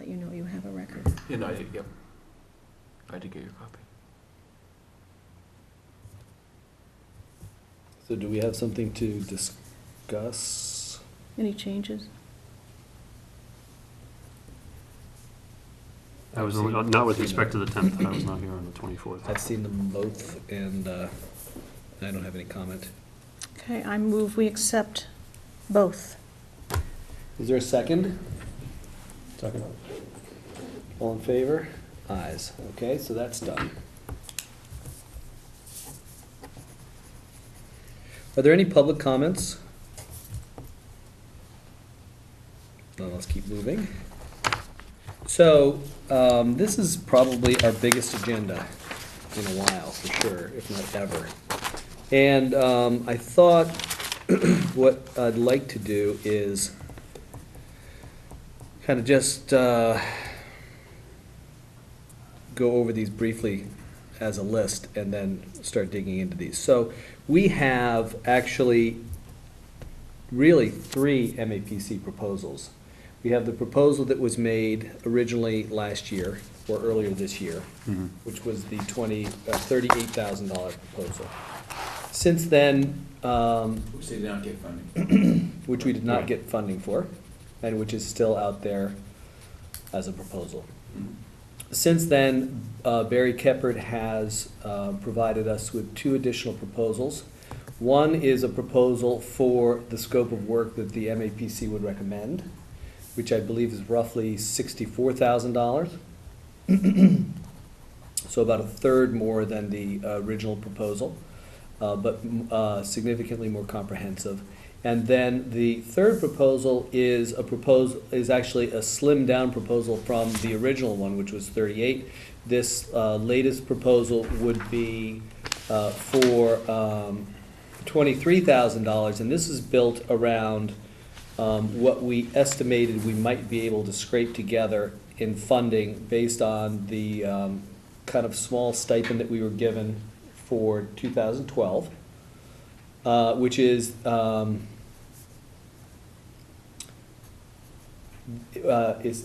let you know you have a record. Yeah, no, I did, yep. I did get your copy. So do we have something to discuss? Any changes? I was only, not with respect to the 10th, I was not here on the 24th. I've seen them both, and I don't have any comment. Okay, I move we accept both. Is there a second? Second. All in favor? Ayes. Okay, so that's done. Are there any public comments? No, let's keep moving. So, this is probably our biggest agenda in a while, for sure, if not ever. And I thought what I'd like to do is kind of just go over these briefly as a list and then start digging into these. So we have actually really 3 MAPC proposals. We have the proposal that was made originally last year, or earlier this year, which was the $38,000 proposal. Since then, Which they did not get funding. which we did not get funding for, and which is still out there as a proposal. Since then, Barry Keppert has provided us with 2 additional proposals. One is a proposal for the scope of work that the MAPC would recommend, which I believe is roughly $64,000. So about a third more than the original proposal, but significantly more comprehensive. And then the third proposal is actually a slimmed down proposal from the original one, which was 38. This latest proposal would be for $23,000, and this is built around what we estimated we might be able to scrape together in funding based on the kind of small stipend that we were given for 2012, which is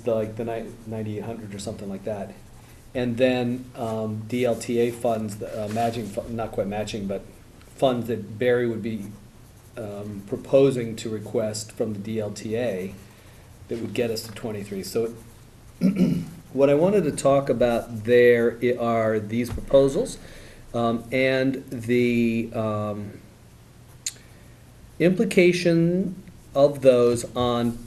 like the 9,800 or something like that. And then DLTA funds, matching, not quite matching, but funds that Barry would be proposing to request from the DLTA that would get us to 23. So what I wanted to talk about there are these proposals and the implication of those on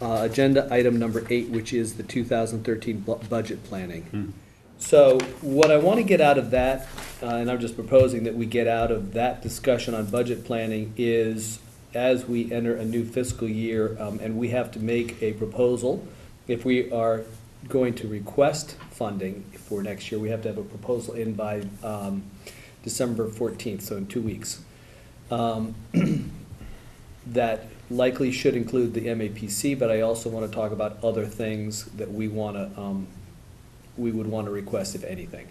agenda item number 8, which is the 2013 budget planning. So what I want to get out of that, and I'm just proposing that we get out of that discussion on budget planning, is as we enter a new fiscal year, and we have to make a proposal, if we are going to request funding for next year, we have to have a proposal in by December 14th, so in 2 weeks. That likely should include the MAPC, but I also want to talk about other things that we want to, we would want to request, if anything.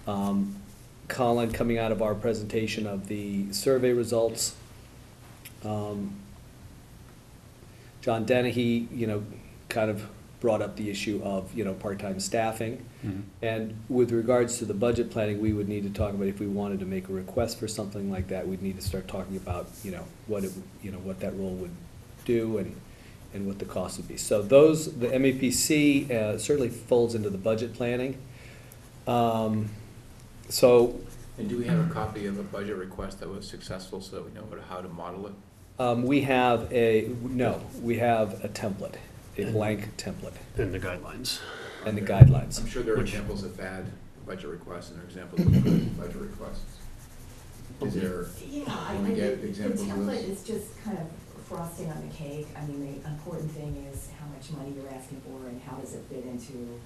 Colin, coming out of our presentation of the survey results, John Dennehy, kind of brought up the issue of, part-time staffing. And with regards to the budget planning, we would need to talk about, if we wanted to make a request for something like that, we'd need to start talking about, what it, what that role would do and what the cost would be. So those, the MAPC certainly folds into the budget planning. So. And do we have a copy of a budget request that was successful so that we know how to model it? We have a template, a blank template. And the guidelines. And the guidelines. I'm sure there are examples of bad budget requests and there are examples of good budget requests. Is there, can we get examples of The those? template is just kind of frosting on the cake. I mean, the important thing is how much money you're asking for and how does it fit into,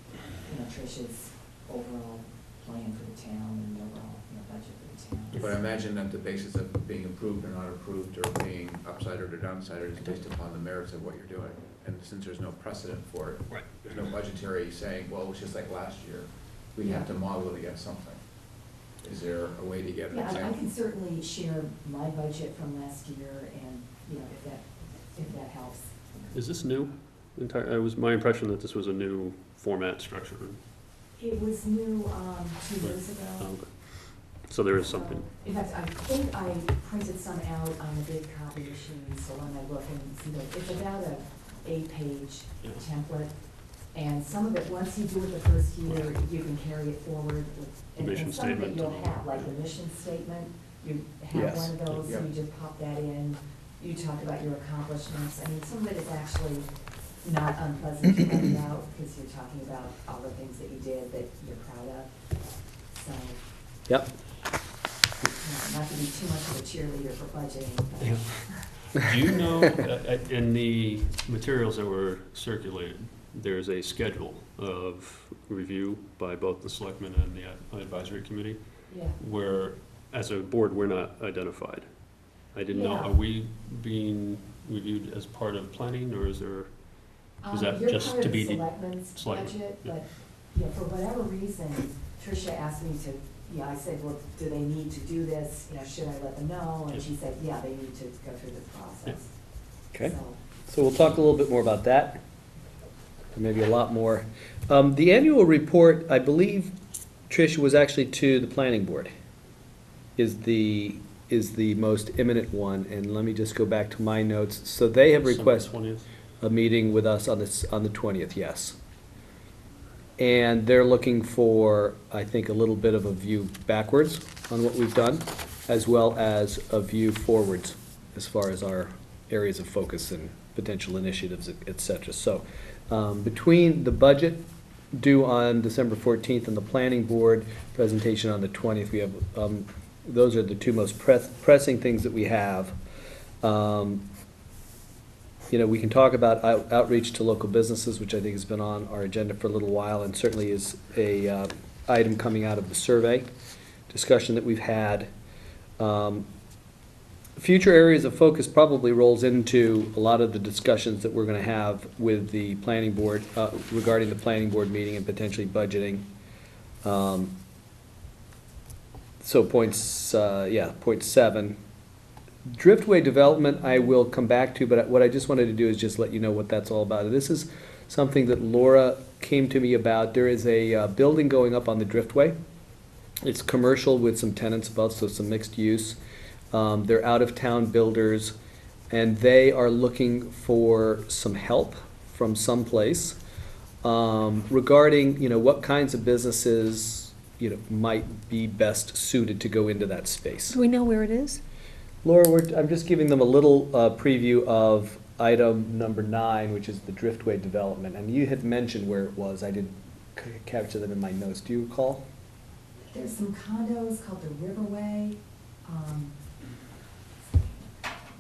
Trish's overall plan for the town and the overall, budget for the town. But I imagine that the basis of being approved or not approved or being upsided or downsided is based upon the merits of what you're doing. And since there's no precedent for it, Right. there's no budgetary saying, well, it was just like last year. We have to model it against something. Is there a way to get an Yeah, I example? can certainly share my budget from last year and, if that helps. Is this new? It was my impression that this was a new format structure. It was new, 2 years ago. Okay. So there is something. In fact, I think I printed some out on the big copy machine, so when I look and see that, it's about a 8-page Yeah. template. And some of it, once you do it the first year, you can carry it forward with, Mission and some of it statement you'll and- have, like the mission statement, you have Yes. one of those, so Yeah. you just pop that in. You talk about your accomplishments. I mean, some of it is actually not unpleasant to write about, because you're talking about all the things that you did that you're proud of. So, Yep. not to be too much of a cheerleader for budgeting, but. Yeah. Do you know, in the materials that were circulated, there's a schedule of review by both the selectmen and the advisory committee, Yeah. where, as a board, we're not identified. I didn't know, Yeah. are we being reviewed as part of planning, or is there, is that just to be You're the part of the selectmen's selectmen? budget, Yeah. but, yeah, for whatever reason, Tricia asked me to, yeah, I said, well, do they need to do this? You know, should I let them know? Yeah. And she said, yeah, they need to go through this process. Okay. So, So we'll talk a little bit more about that, maybe a lot more. The annual report, I believe, Trish, was actually to the planning board, is the most imminent one, and let me just go back to my notes. So they have requested 20th? a meeting with us on the 20th, yes. And they're looking for, I think, a little bit of a view backwards on what we've done, as well as a view forwards as far as our areas of focus and potential initiatives, et cetera. So, between the budget due on December 14th and the planning board presentation on the 20th, we have, those are the two most pressing things that we have. You know, we can talk about outreach to local businesses, which I think has been on our agenda for a little while, and certainly is a item coming out of the survey discussion that we've had. Future areas of focus probably rolls into a lot of the discussions that we're gonna have with the planning board, regarding the planning board meeting and potentially budgeting. So point 7. Driftway development, I will come back to, but what I just wanted to do is just let you know what that's all about. This is something that Laura came to me about. There is a building going up on the Driftway. It's commercial with some tenants above, so some mixed use. They're out-of-town builders, and they are looking for some help from someplace regarding, what kinds of businesses, might be best suited to go into that space. Do we know where it is? Laura, I'm just giving them a little preview of item number 9, which is the Driftway development, and you had mentioned where it was. I didn't capture them in my notes. Do you recall? there's some condos called the Riverway.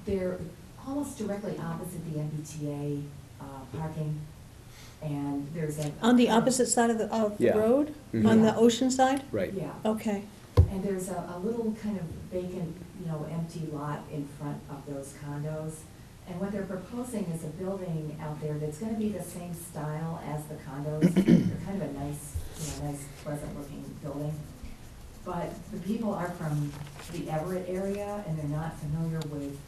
They're almost directly opposite the MBTA parking, and there's a. On the opposite side of the Yeah. road? Mhm. On the Yeah. ocean side? Right. Yeah, Okay. and there's a little kind of vacant, empty lot in front of those condos. And what they're proposing is a building out there that's gonna be the same style as the condos. They're kind of a nice, nice pleasant looking building. But the people are from the Everett area, and they're not familiar with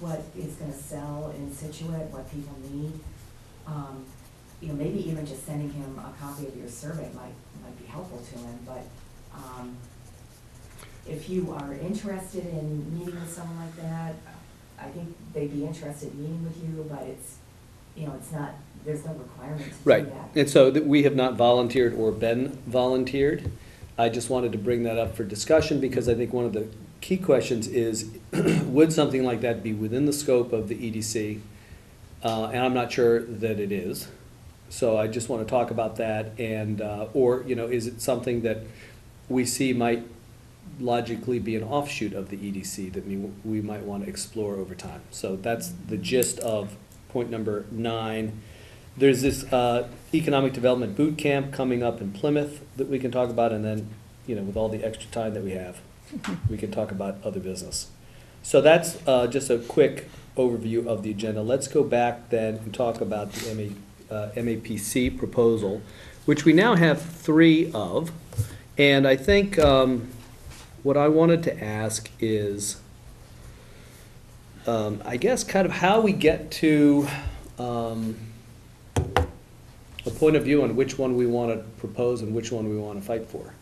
what is gonna sell in Scituate, what people need. Maybe even just sending him a copy of your survey might be helpful to him, but, if you are interested in meeting with someone like that, I think they'd be interested in meeting with you, but it's not, there's no requirement to do Right, that. and so we have not volunteered or been volunteered. I just wanted to bring that up for discussion, because I think one of the key questions is, would something like that be within the scope of the EDC? And I'm not sure that it is. So I just want to talk about that, and, or, is it something that we see might logically be an offshoot of the EDC that we might want to explore over time. So that's the gist of point number 9. There's this economic development boot camp coming up in Plymouth that we can talk about, and then, with all the extra time that we have, we can talk about other business. So that's just a quick overview of the agenda. Let's go back then and talk about the MAPC proposal, which we now have 3 of. And I think what I wanted to ask is, I guess, kind of how we get to a point of view on which one we want to propose and which one we want to fight for.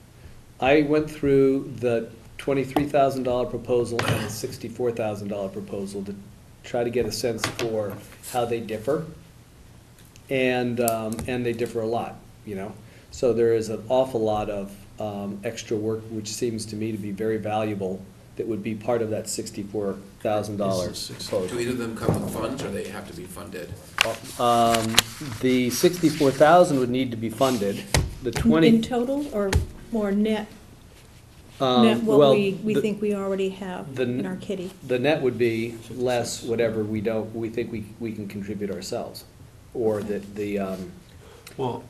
I went through the $23,000 proposal and the $64,000 proposal to try to get a sense for how they differ. And they differ a lot, you know? So there is an awful lot of extra work, which seems to me to be very valuable, that would be part of that $64,000 proposal. Do either of them come with funds, or they have to be funded? The 64,000 would need to be funded. The In 20. total or more net? um, Net well, what we the- think we already have the- in our kitty. The net would be less whatever we think we can contribute ourselves, or that Well,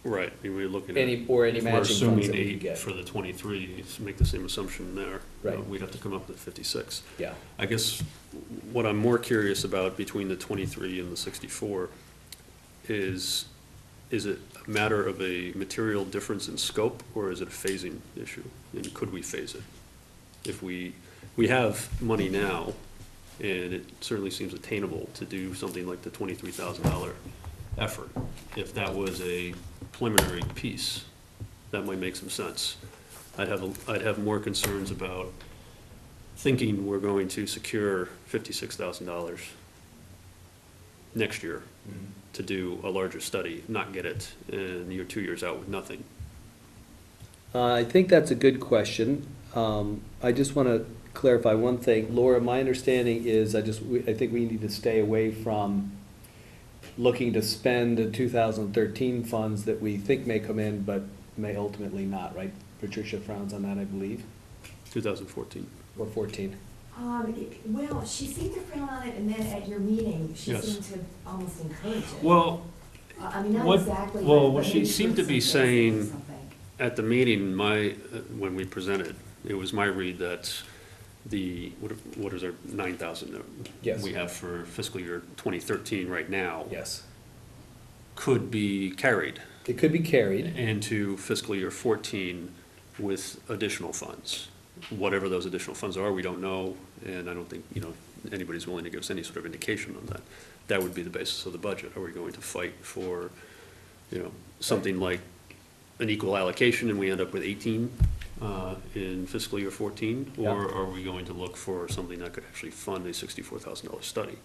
right, I mean, we're looking at. any if matching We're funds assuming that we could 8 get. for the 23, so make the same assumption there. Right. We'd have to come up with 56. Yeah. I guess what I'm more curious about between the 23 and the 64 is it a matter of a material difference in scope, or is it a phasing issue? And could we phase it? If we have money now, and it certainly seems attainable to do something like the $23,000 effort. If that was a preliminary piece, that might make some sense. I'd have more concerns about thinking we're going to secure $56,000 next year to do a larger study, not get it, and you're 2 years out with nothing. I think that's a good question. I just want to clarify one thing. Laura, my understanding is, I think we need to stay away from looking to spend the 2013 funds that we think may come in, but may ultimately not, right? Patricia frowns on that, I believe, 2014. or 14. Well, she seemed to frown on it, and then at your meeting, she Yes. seemed to almost encourage it. Well, I mean, not what- exactly. well, but what she maybe seemed to be some basic or saying- something. at the meeting, when we presented, it was my read that what is our 9,000 that Yes. we have for fiscal year 2013 right now Yes. could be carried It could be carried. into fiscal year 14 with additional funds. Whatever those additional funds are, we don't know, and I don't think, anybody's willing to give us any sort of indication on that. That would be the basis of the budget. Are we going to fight for, something like an equal allocation and we end up with 18 in fiscal year 14? Yeah. Or are we going to look for something that could actually fund a $64,000 study?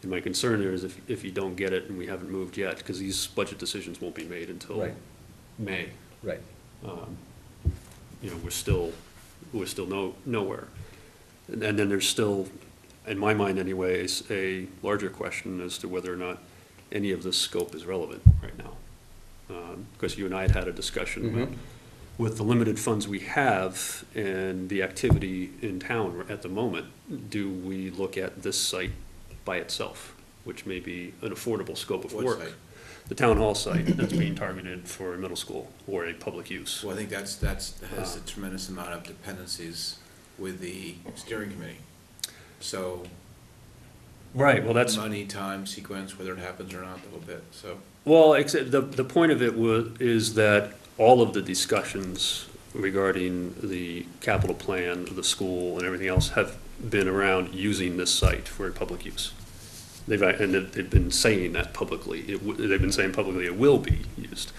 And my concern there is if you don't get it and we haven't moved yet, because these budget decisions won't be made until Right. May. Right. We're still nowhere. And then there's still, in my mind anyways, a larger question as to whether or not any of this scope is relevant right now. Because you and I had a discussion about, with the limited funds we have and the activity in town at the moment, do we look at this site by itself, which may be an affordable scope of What work? site? The town hall site that's being targeted for a middle school or a public use. Well, I think that has a tremendous amount of dependencies with the steering committee. So, Right, well, that's. money, time, sequence, whether it happens or not, a little bit, so. Well, except the point of it is that all of the discussions regarding the capital plan, the school, and everything else have been around using this site for a public use. They've been saying that publicly. They've been saying publicly it will be used.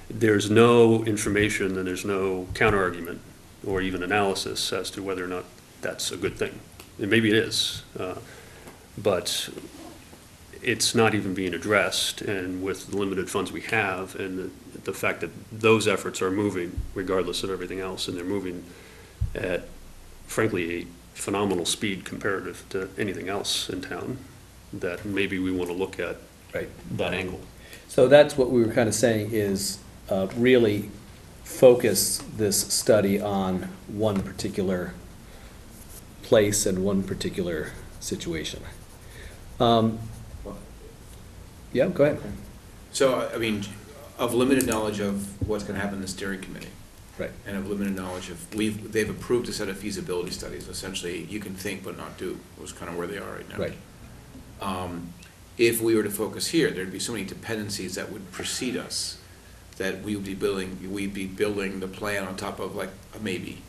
There's no information and there's no counterargument or even analysis as to whether or not that's a good thing. And maybe it is, but it's not even being addressed, and with the limited funds we have, and the fact that those efforts are moving regardless of everything else, and they're moving at, frankly, a phenomenal speed comparative to anything else in town, that maybe we want to look at Right. that angle. So that's what we were kind of saying is really focus this study on one particular place and one particular situation. Yeah, go ahead. So, I mean, of limited knowledge of what's gonna happen in the steering committee, Right. and of limited knowledge of, they've approved a set of feasibility studies, essentially, you can think but not do, was kind of where they are right now. Right. If we were to focus here, there'd be so many dependencies that would precede us, that we'd be building the plan on top of like a maybe.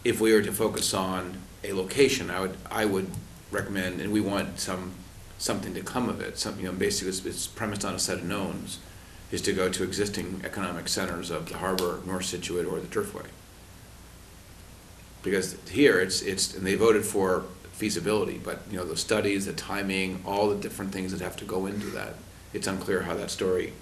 If we were to focus on a location, I would recommend, and we want some something to come of it, some, basically it's premised on a set of knowns, is to go to existing economic centers of the harbor, North Scituate, or the Driftway. Because here, and they voted for feasibility, but, the studies, the timing, all the different things that have to go into that, it's unclear how that story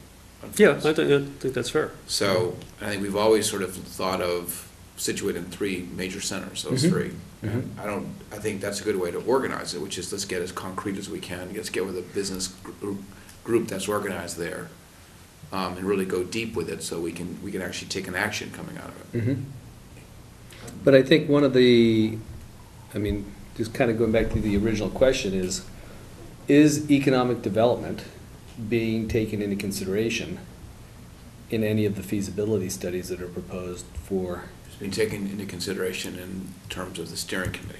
Yeah, unfolds. I think that's fair. So, I think we've always sort of thought of Scituate in three major centers, those Mhm. three. Mhm. I think that's a good way to organize it, which is let's get as concrete as we can, let's get with a business group that's organized there, and really go deep with it so we can actually take an action coming out of it. Mhm. But I think one of the, just kind of going back to the original question is economic development being taken into consideration in any of the feasibility studies that are proposed for? It's been taken into consideration in terms of the steering committee.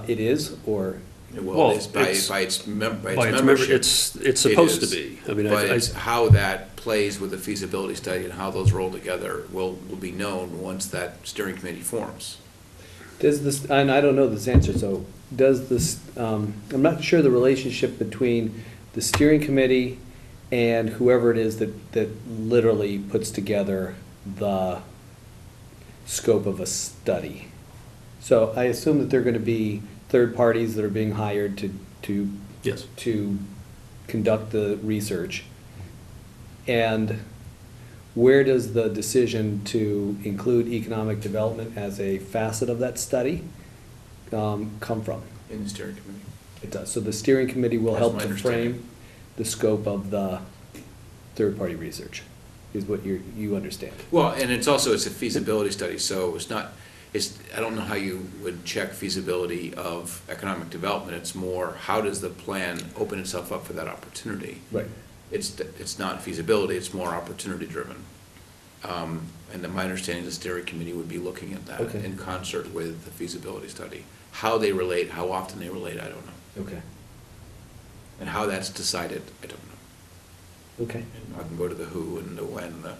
It is, or, Well, it's by its membership. It's supposed to is. be. I mean, But it's how that plays with the feasibility study and how those roll together will be known once that steering committee forms. does this, and I don't know this answer, so does this, I'm not sure the relationship between the steering committee and whoever it is that literally puts together the scope of a study. So I assume that they're going to be third parties that are being hired to yes. conduct the research. And where does the decision to include economic development as a facet of that study come from? In the steering committee. It does. So the steering committee will That's help my to understanding. frame the scope of the third-party research, is what you understand. Well, and it's a feasibility study, so I don't know how you would check feasibility of economic development. It's more, how does the plan open itself up for that opportunity? Right. It's not feasibility, it's more opportunity driven. And my understanding is the steering committee would be looking at that Okay. in concert with the feasibility study. How they relate, how often they relate, I don't know. Okay. And how that's decided, I don't know. Okay. I can go to the who and the when and the.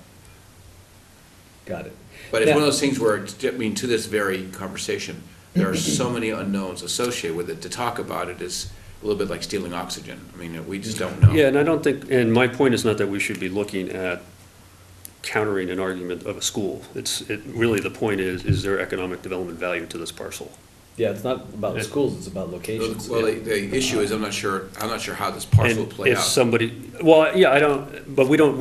Got it. But it's one of Now- those things where, to this very conversation, there are so many unknowns associated with it. To talk about it is a little bit like stealing oxygen. I mean, we just don't know. Yeah, and I don't think, and my point is not that we should be looking at countering an argument of a school. Really, the point is there economic development value to this parcel? Yeah, it's not about Yeah. schools, it's about locations. Well, the issue is, I'm not sure how this parcel will And play if out. somebody, well, yeah, I don't, but we don't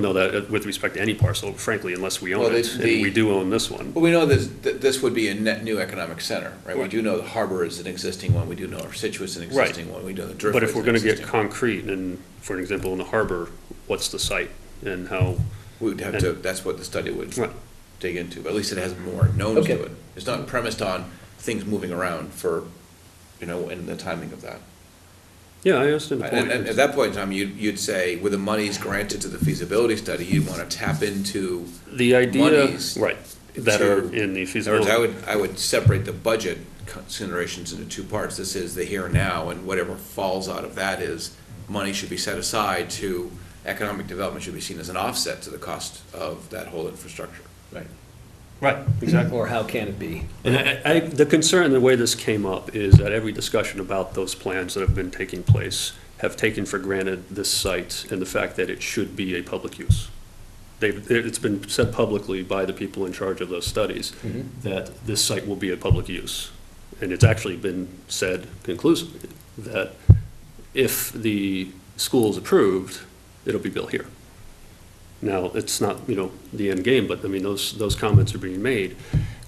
know that with respect to any parcel, frankly, unless we Well, own it, the- and we do own this one. Well, we know this would be a net new economic center, right? We do know the harbor is an existing one, we do know Scituate's an Right. existing one, we know the Driftway's But if we're an gonna get existing one. concrete, and for an example, in the harbor, what's the site and how? We would have to, that's what the study would Right. dig into, but at least it has more knowns Okay. to it. It's not premised on things moving around for, and the timing of that. Yeah, I understand the And point. at that point in time, you'd say, with the monies granted to the feasibility study, you'd want to tap into The idea, monies right, that are to- in the In other feasibility. words, I would separate the budget considerations into two parts. This is the here and now, and whatever falls out of that is, money should be set aside to, economic development should be seen as an offset to the cost of that whole infrastructure. Right. Right, exactly. Or how can it be? And the concern, the way this came up, is that every discussion about those plans that have been taking place have taken for granted this site and the fact that it should be a public use. It's been said publicly by the people in charge of those studies Mhm. that this site will be a public use. And it's actually been said conclusively that if the school is approved, it'll be built here. Now, it's not, the end game, but I mean, those comments are being made.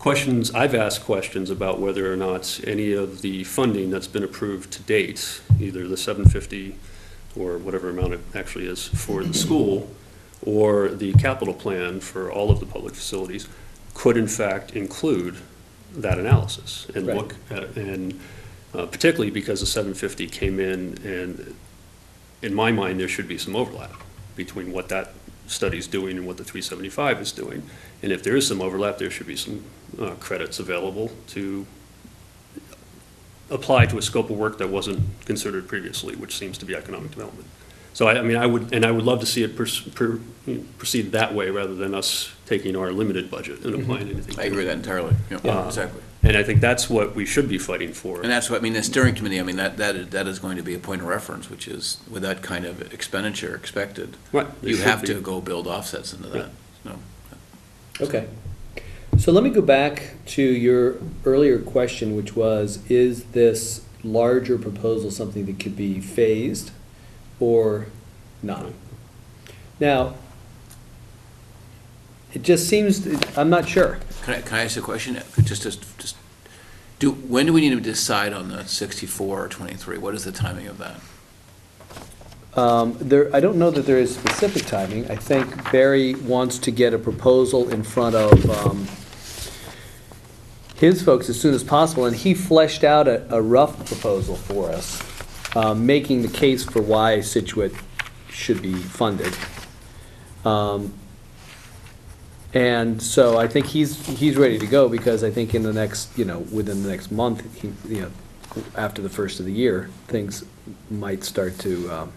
I've asked questions about whether or not any of the funding that's been approved to date, either the 750 or whatever amount it actually is for the school, or the capital plan for all of the public facilities, could in fact include that analysis and Right. look at, and particularly because the 750 came in my mind, there should be some overlap between what that study's doing and what the 375 is doing. And if there is some overlap, there should be some credits available to apply to a scope of work that wasn't considered previously, which seems to be economic development. So I mean, I would love to see it proceed that way rather than us taking our limited budget and applying anything. I agree with that entirely, yeah, Uh, exactly. And I think that's what we should be fighting for. And that's what, I mean, the steering committee, I mean, that is going to be a point of reference, which is with that kind of expenditure expected, Right, there you should have be. to go build offsets into that, so. Okay. So let me go back to your earlier question, which was, is this larger proposal something that could be phased or not? Now, it just seems, I'm not sure. Can I ask a question? Just, when do we need to decide on the 64 or 23? What is the timing of that? I don't know that there is specific timing. I think Barry wants to get a proposal in front of his folks as soon as possible, and he fleshed out a rough proposal for us, making the case for why Scituate should be funded. And so I think he's ready to go, because I think in the next, within the next month, after the first of the year, things might start to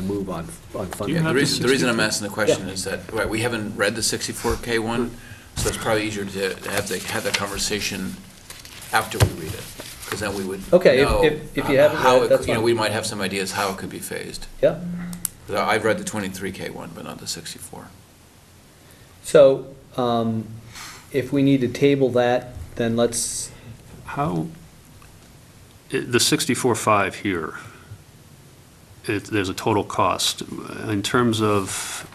move on funding. Yeah, have the the reason I'm 64? asking the question is that, right, we haven't read the 64K one, so it's probably easier to have the conversation after we read it, because then we would Okay, know if you haven't how read it, that's fine. we might have some ideas how it could be phased. Yeah. 'Cause I've read the 23K one, but not the 64. So, if we need to table that, then let's, The 64.5 here, there's a total cost. In terms of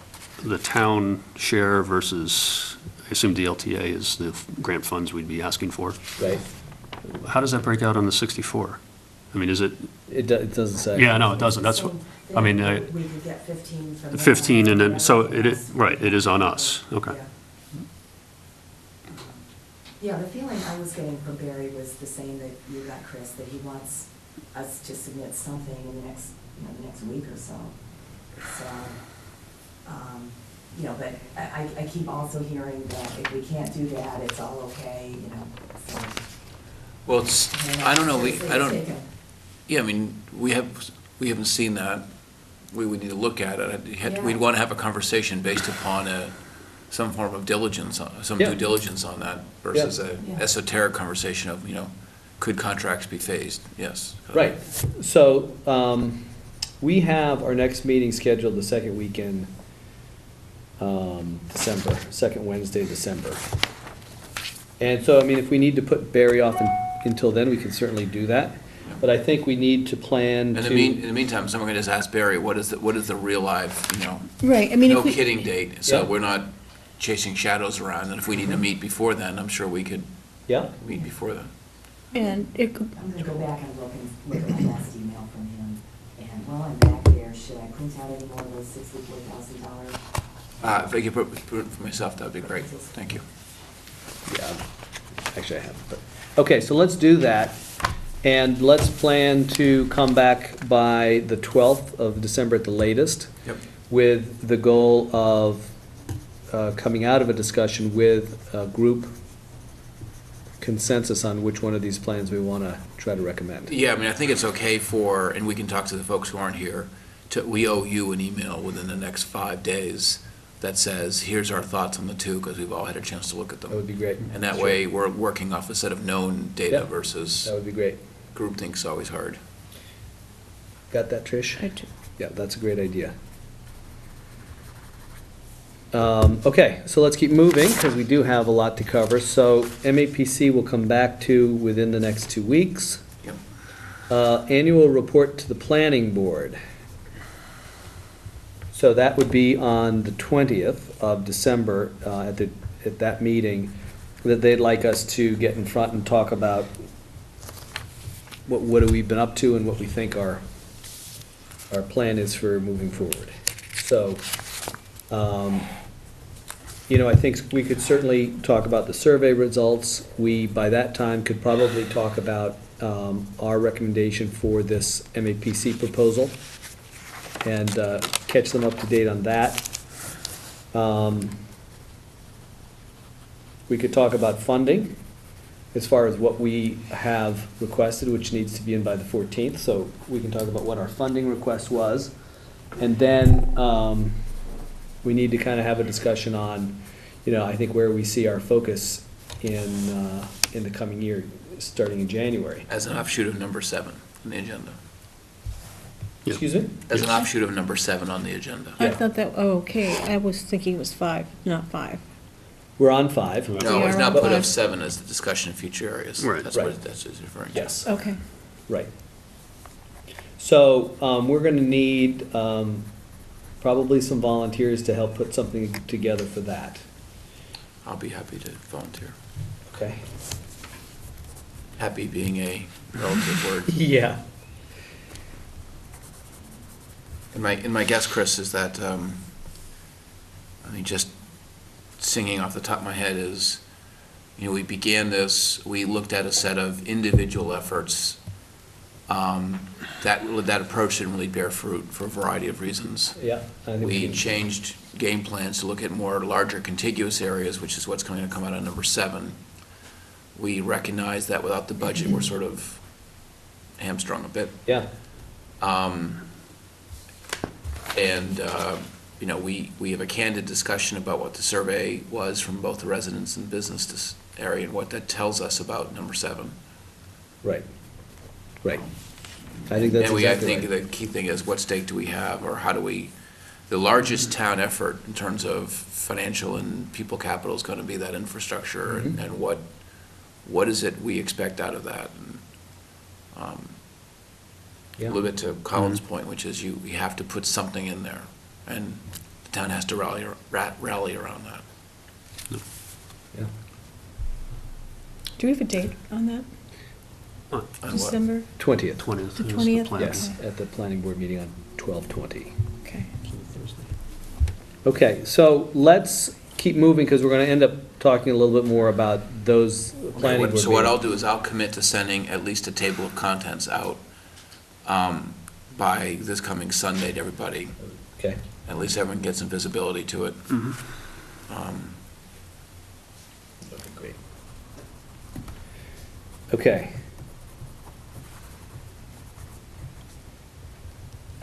the town share versus, I assume DLTA is the grant funds we'd be asking for. right, How does that break out on the 64? I mean, is it, it doesn't say. yeah, no, it doesn't, that's what, I mean, We could get 15 from. them. 15 and then, so it Yes. is, right, it is on us, okay. Yeah. Yeah, the feeling I was getting from Barry was the same that you got, Chris, that he wants us to submit something in the next week or so. So, but I keep also hearing that if we can't do that, it's all okay, so. Well, it's, I don't know, It's taken. yeah, I mean, we haven't seen that. We would need to look at it. We'd Yeah. want to have a conversation based upon some form of diligence, some Yeah. due diligence on that versus a Yeah. esoteric conversation of, could contracts be phased? Yes. Right, so, we have our next meeting scheduled the second weekend, December, second Wednesday, of December. And so, I mean, if we need to put Barry off until then, we can certainly do that. But I think we need to plan In to. the meantime, someone can just ask Barry, what is the real live, Right, I mean, no if we, kidding date? So Yeah. we're not chasing shadows around, and if we need to meet before then, I'm sure we could Yeah, meet before then. and it could, I'm gonna go back and look at my last email from him, and while I'm back there, should I print out any more of those $64,000? If I could put it for myself, that'd be great. Thank you. yeah, actually I haven't, but, okay, so let's do that. And let's plan to come back by the 12th of December at the latest. Yep. With the goal of coming out of a discussion with a group consensus on which one of these plans we want to try to recommend. Yeah, I mean, I think it's okay and we can talk to the folks who aren't here, we owe you an email within the next 5 days that says, here's our thoughts on the two, because we've all had a chance to look at That would them. be great. And that Sure. way, we're working off a set of known data Yeah. versus That would be great. groupthink's always hard. Got that, Trish? I do. Yeah, that's a great idea. Okay, so let's keep moving, because we do have a lot to cover. So MAPC will come back to within the next 2 weeks. Yep. Annual report to the planning board. So that would be on the 20th of December, at that meeting, that they'd like us to get in front and talk about what have we been up to and what we think our plan is for moving forward. So, I think we could certainly talk about the survey results. We, by that time, could probably talk about our recommendation for this MAPC proposal and catch them up to date on that. We could talk about funding as far as what we have requested, which needs to be in by the 14th. So we can talk about what our funding request was. And then, we need to kind of have a discussion on, I think where we see our focus in the coming year, starting in January. As an offshoot of number 7 on the agenda. Yeah. Excuse me? As an offshoot of number 7 on the agenda. I Yeah. thought that, oh, okay, I was thinking it was 5, not 5. We're on 5. No, it's not Yeah, put right. of 7 as the discussion of future areas. Right. That's Right. what that's referring to. Yes. Okay. Right. So, we're gonna need, probably some volunteers to help put something together for that, I'll be happy to volunteer. okay? Happy being a relative word. Yeah. And my guess, Chris, is that, just singing off the top of my head is, we began this, we looked at a set of individual efforts. That approach didn't really bear fruit for a variety of reasons. Yeah. I think We changed game plans to look at more larger contiguous areas, which is what's going to come out of number 7. We recognize that without the budget, we're sort of hamstrung a bit. Yeah, We have a candid discussion about what the survey was from both the residents and business area and what that tells us about number 7. right, right. I think that's And I exactly think right. the key thing is what stake do we have, or how do we, the largest town effort in terms of financial and people capital is going to be that infrastructure, and Mhm. and what is it we expect out of that? And, a Yeah. little bit to Colin's point, which is you have to put something in there, and the town has to rally around that. Yeah. Do we have a date on that? On what? December 20th, 20th. The is 20th? plan. yes, at the planning board meeting on 12/20. Okay. Okay, so let's keep moving, because we're gonna end up talking a little bit more about those planning board So what I'll meetings. do is I'll commit to sending at least a table of contents out by this coming Sunday to everybody. Okay, At least everyone gets some visibility to it. Mhm. okay, great. Okay.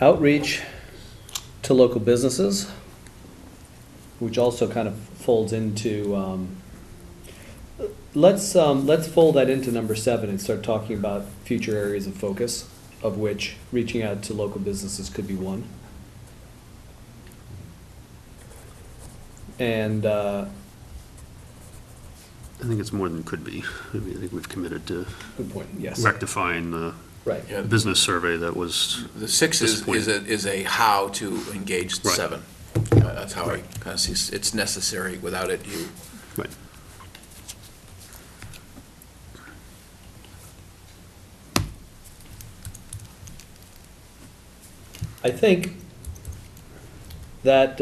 Outreach to local businesses, which also kind of folds into, let's fold that into number 7 and start talking about future areas of focus, of which reaching out to local businesses could be one. And, I think it's more than could be. I think we've committed to good point, yes, rectifying the right. Yeah. business survey that was, The 6 is Disappointing. a how to engage the Right. 7. That's how I kind of see, it's necessary. Without it, you, right. I think that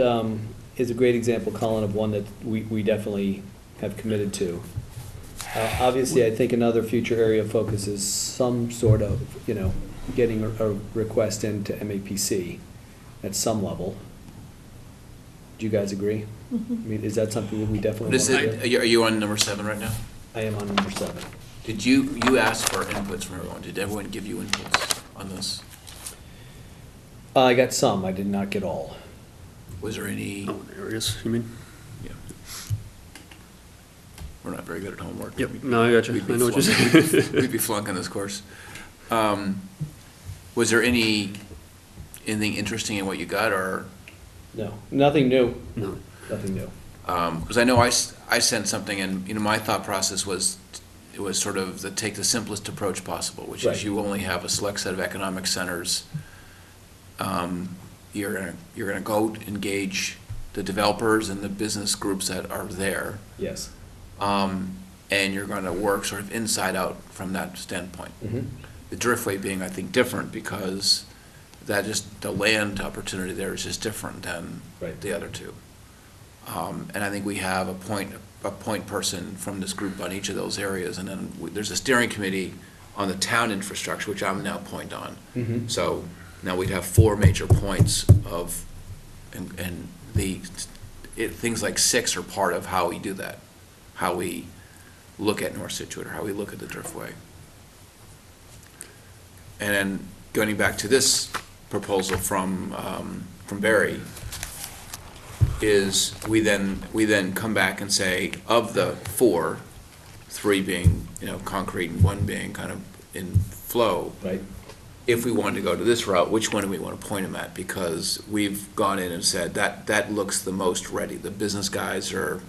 is a great example, Colin, of one that we definitely have committed to. Obviously, I think another future area of focus is some sort of, getting a request into MAPC at some level. Do you guys agree? I mean, is that something that we definitely what is want it, to do? are you on number 7 right now? I am on number 7. Did you ask for inputs from everyone? Did everyone give you inputs on this? I got some, I did not get all. Was there any? Oh, areas, you mean? Yeah. We're not very good at homework. Yep, no, I got you. We'd be I know what you're flunking- saying. We'd be flunking this course. Was there anything interesting in what you got, or? No, nothing new, No. nothing new. Because I know I sent something, and, my thought process was, it was sort of take the simplest approach possible, which Right. is you only have a select set of economic centers. You're gonna go engage the developers and the business groups that are there, Yes. and you're gonna work sort of inside out from that standpoint. Mhm. The Driftway being, I think, different because the land opportunity there is just different than Right. the other two. And I think we have a point person from this group on each of those areas, and then there's a steering committee on the town infrastructure, which I'm now point on. Mhm. So now we'd have 4 major points of, and things like 6 are part of how we do that, how we look at North Scituate, or how we look at the Driftway. And then going back to this proposal from from Barry is we then come back and say, of the four, three being, concrete and one being kind of in flow, Right. if we wanted to go to this route, which one do we want to point them at? Because we've gone in and said that looks the most ready. The business guys are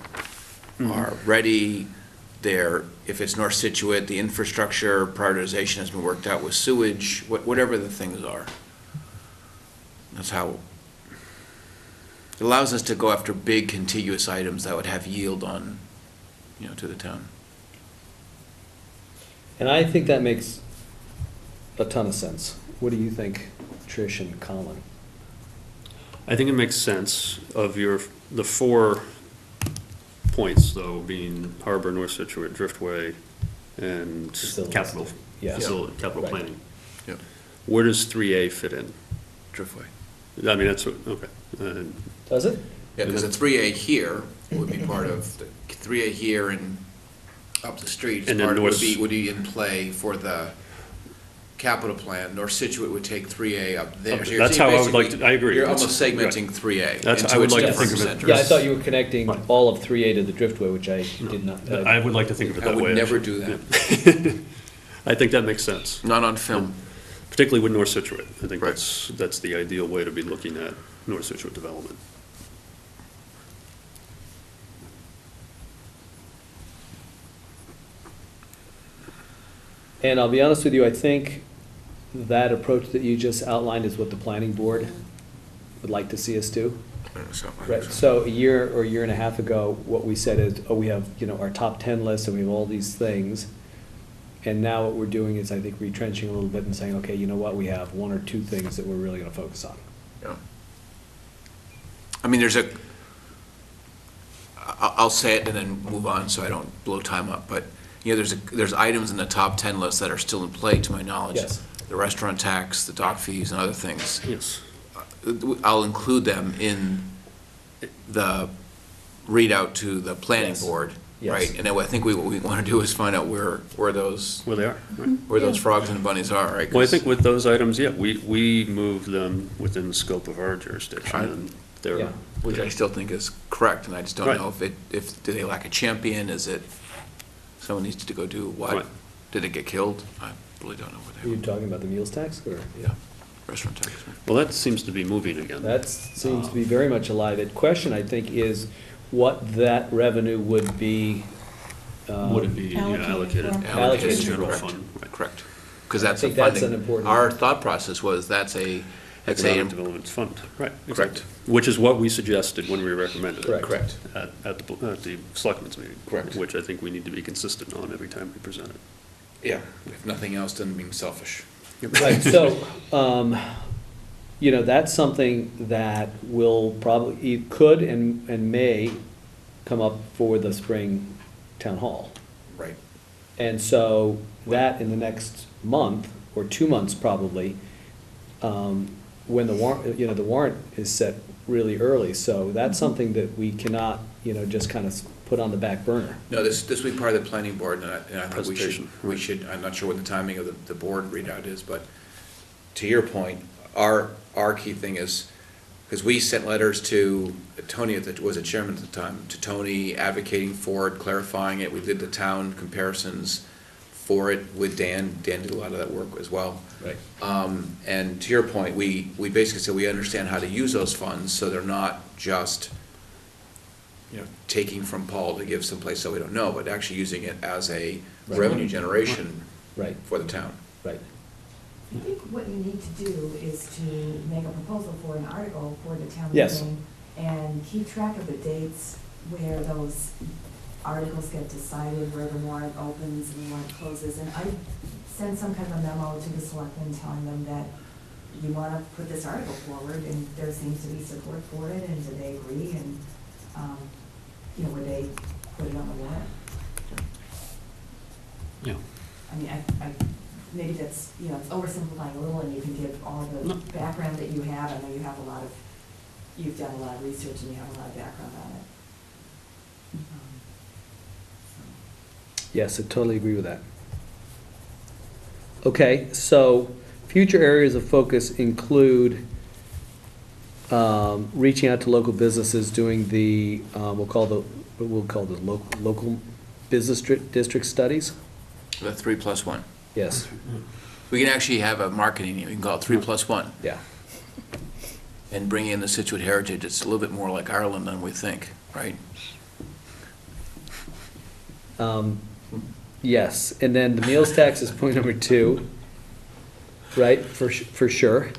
ready. If it's North Scituate, the infrastructure prioritization has been worked out with sewage, whatever the things are. That's how, it allows us to go after big contiguous items that would have yield on, to the town. And I think that makes a ton of sense. What do you think, Trish and Colin? I think it makes sense of the 4 points, though, being Harbor, North Situate, Driftway, and Facilities. capital, Yeah. capital Right. planning. Yep. Where does 3A fit in? Driftway. I mean, okay. And Does it? Yeah, because the 3A here would be part of, the 3A here and up the street is And then part, North- would be in play for the capital plan. North Situate would take 3A up there. So you're That's how I would like basically- to- I agree. You're That's- almost segmenting 3A That's- I into would its like to different think of it- centers. Yeah, I thought you were connecting Right. all of 3A to the Driftway, which I did not. I would like to think of it I that way. would never actually. do that, Yeah. I think that makes sense, not on film. particularly with North Situate. I think Right. that's the ideal way to be looking at North Situate development. And I'll be honest with you, I think that approach that you just outlined is what the planning board would like to see us do. Right, so a year or a year and a half ago, what we said is, we have, our top 10 list, and we have all these things. And now what we're doing is, I think, retrenching a little bit and saying, okay, you know what, we have 1 or 2 things that we're really gonna focus on. Yeah. I mean, I'll say it and then move on so I don't blow time up, but, there's items in the top 10 list that are still in play, to my knowledge. Yes. The restaurant tax, the dock fees, and other things. Yes. I'll include them in the readout to the planning Yes. board, Yes. right? And then what we want to do is find out where those Where they are, right? where those frogs and bunnies are, right? Well, I 'Cause think with those items, yeah, we move them within the scope of our jurisdiction, Right. and they're. Yeah. which I still think is correct, and I just don't Right. know if do they lack a champion? Is it someone needs to go do what? Right. Did it get killed? I really don't know what Are you they. talking about the meals tax, or? Yeah, restaurant tax. Right? Well, that seems to be moving again. That seems to be very much alive. The question, I think, is what that revenue would be. Would it be Allocated allocated? for- Allocated, General correct, fund, right. correct. Because I that's a think that's funding. an important- Our thought process was Economic Development Fund, right. Correct. exactly. Which is what we suggested when we recommended it. Correct. At the selectmen's meeting. Correct. Which I think we need to be consistent on every time we present it. Yeah, if nothing else, doesn't mean selfish. Right, so, that's something that will probably, could and may come up for the spring town hall. Right. And so that in the next month, or 2 months probably, when the warrant, the warrant is set really early. So that's something that we cannot, just kind of put on the back burner. No, this will be part of the planning board, and I think Presentation, we right. should, I'm not sure what the timing of the board readout is, but to your point, our key thing is, because we sent letters to Tony, that was a chairman at the time, to Tony advocating for it, clarifying it. We did the town comparisons for it with Dan. Dan did a lot of that work as well. Right. And to your point, we basically said we understand how to use those funds, so they're not just, taking from Paul to give someplace that we don't know, but actually using it as a Right. revenue generation Right, for the town. right. I think what you need to do is to make a proposal for an article for the town Yes. meeting and keep track of the dates where those articles get decided, where the warrant opens and the warrant closes. And I send some kind of a memo to the selectmen telling them that you want to put this article forward, and there seems to be support for it, and do they agree, and, would they put it on the warrant? Yeah. I mean, I, maybe that's, it's oversimplifying a little, and you can give all No. the background that you have. I know you have you've done a lot of research and you have a lot of background on it. Yes, I totally agree with that. Okay, so future areas of focus include reaching out to local businesses, doing the, we'll call the local business district studies? The 3+1. Yes, We can actually have a marketing, we can call it 3+1, yeah. and bring in the Scituate heritage. It's a little bit more like Ireland than we think, right? Yes, and then the meals tax is point number 2, right, for sure.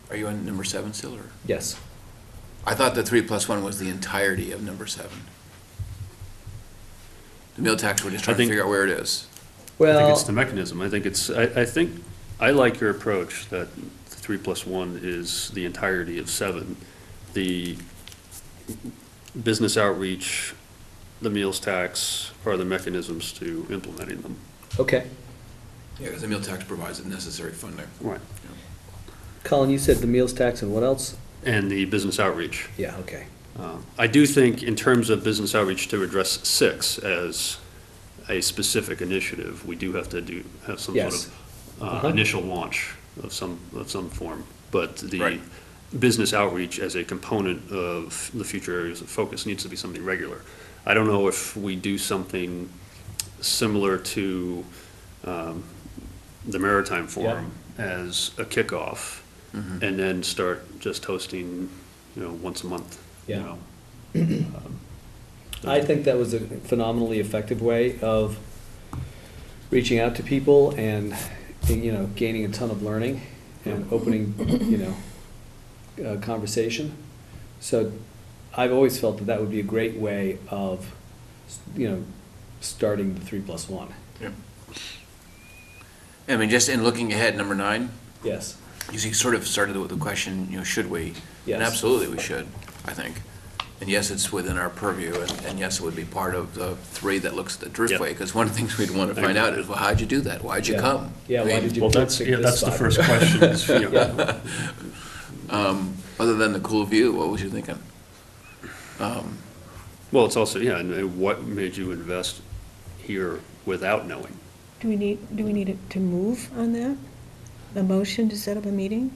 Are you on number 7 still, or? Yes, I thought the 3+1 was the entirety of number 7. The meal tax, we're just trying to think- figure out where it is. I think well, it's the mechanism. I think it's, I think, I like your approach that 3+1 is the entirety of 7. The business outreach, the meals tax are the mechanisms to implementing them. okay. Yeah, because the meal tax provides the necessary funding. Right. Colin, you said the meals tax and what else? And the business outreach. Yeah, okay. I do think in terms of business outreach to address 6 as a specific initiative, we do have to have some sort Yes. of initial launch of some form. But the Right. business outreach as a component of the future areas of focus needs to be something regular. I don't know if we do something similar to the Maritime Forum as a kickoff, Mhm. and then start just hosting, once a month, Yeah. I think that was a phenomenally effective way of reaching out to people and, gaining a ton of learning and opening, conversation. So I've always felt that that would be a great way of, starting the 3+1. Yeah. I mean, just in looking ahead, number 9, Yes, you see, sort of started with the question, should we? Yes. And absolutely we should, I think. And yes, it's within our purview, and yes, it would be part of the 3 that looks at the Driftway, because one of the things we'd want to find out is, well, how'd you do that? Why'd you Yeah. come? Yeah, I why mean, did you Well, pick that's this the spot? first question, is, Yeah. Other than the cool view, what was you thinking? well, it's also, and what made you invest here without knowing? Do we need it to move on that? A motion to set up a meeting?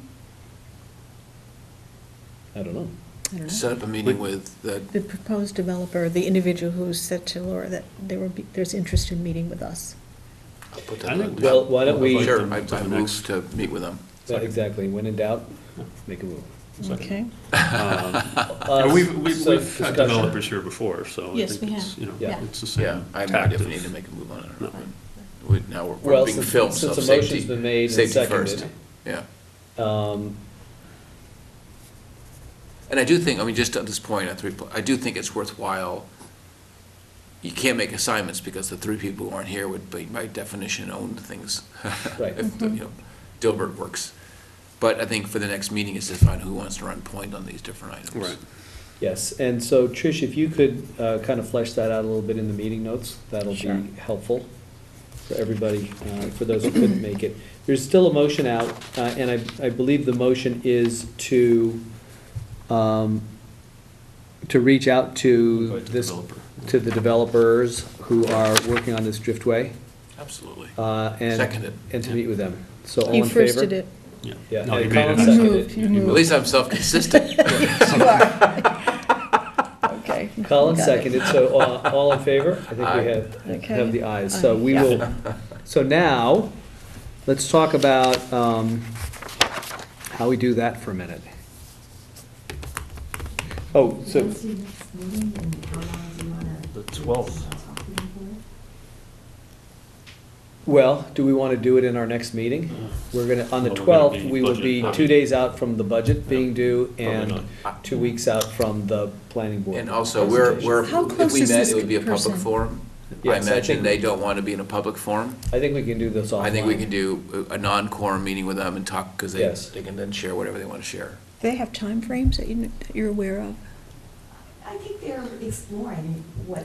I don't know. I don't know. Set up a meeting with the, The proposed developer, the individual who said to Laura that there's interest in meeting with us. I'll put that I on. think Well, why don't we- Sure, To I the move next- to meet with them. Yeah, exactly, when in doubt, make a move. Okay? And we've So, had discussion. developers here before, so I Yes, think we it's, have. Yeah. it's the same Yeah, I have no idea if we tactic. need to make a move on it or No. not. Now we're Well, being since- filmed, so since a motion's safety, been made and safety first. seconded. Yeah. Um, And I do think, just at this point, I do think it's worthwhile. You can't make assignments because the 3 people who aren't here would, by definition, own the things. Right. If, Dilbert works. But I think for the next meeting is to find who wants to run point on these different items. Right. Yes, and so Trish, if you could kind of flesh that out a little bit in the meeting notes, that'll Sure. be helpful for everybody, for those who couldn't make it. There's still a motion out, and I believe the motion is to reach out to Invite the this, developer. to the developers who are working on this Driftway, Absolutely. and. Seconded. And to meet with them. So all You in favor? firsted it. Yeah. Yeah, No, and he made Colin it. seconded. You moved, you At moved. least I'm self-consistent. You are. Okay. Colin Got it. seconded, so all in favor? I think we Aye. have Okay. the ayes. So we Yeah. will, so now, let's talk about how we do that for a minute. Oh, so, When's your next meeting and how long do you wanna? The 12th. talk to them for? well, do we want to do it in our next meeting? We're gonna, on the Well, we're gonna 12th, be we will be budget- 2 days out from the budget being due Probably and 2 weeks out from the planning board. And also, we're, How if close we is met, this it would be a public person? forum. I Yes, I imagine think- they don't want to be in a public forum. I think we can do this offline. I think we can do a non-quorum meeting with them and talk, because Yes. they can then share whatever they want to share. They have timeframes that you're aware of? I think they're exploring what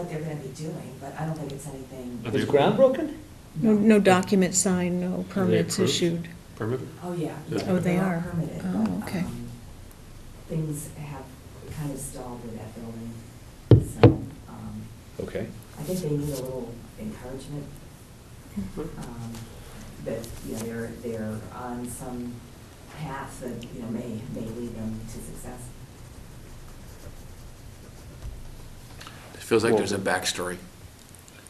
they're gonna be doing, but I don't think it's anything. Is ground broken? No document signed, no permits approved? issued? Permitted? Oh, yeah. Oh, they They're are? permitted, Oh, but, okay. things have kind of stalled with that building. So, Okay. I think they need a little encouragement That, you know, they're on some path that, you know, may lead them to success. It feels like there's a backstory.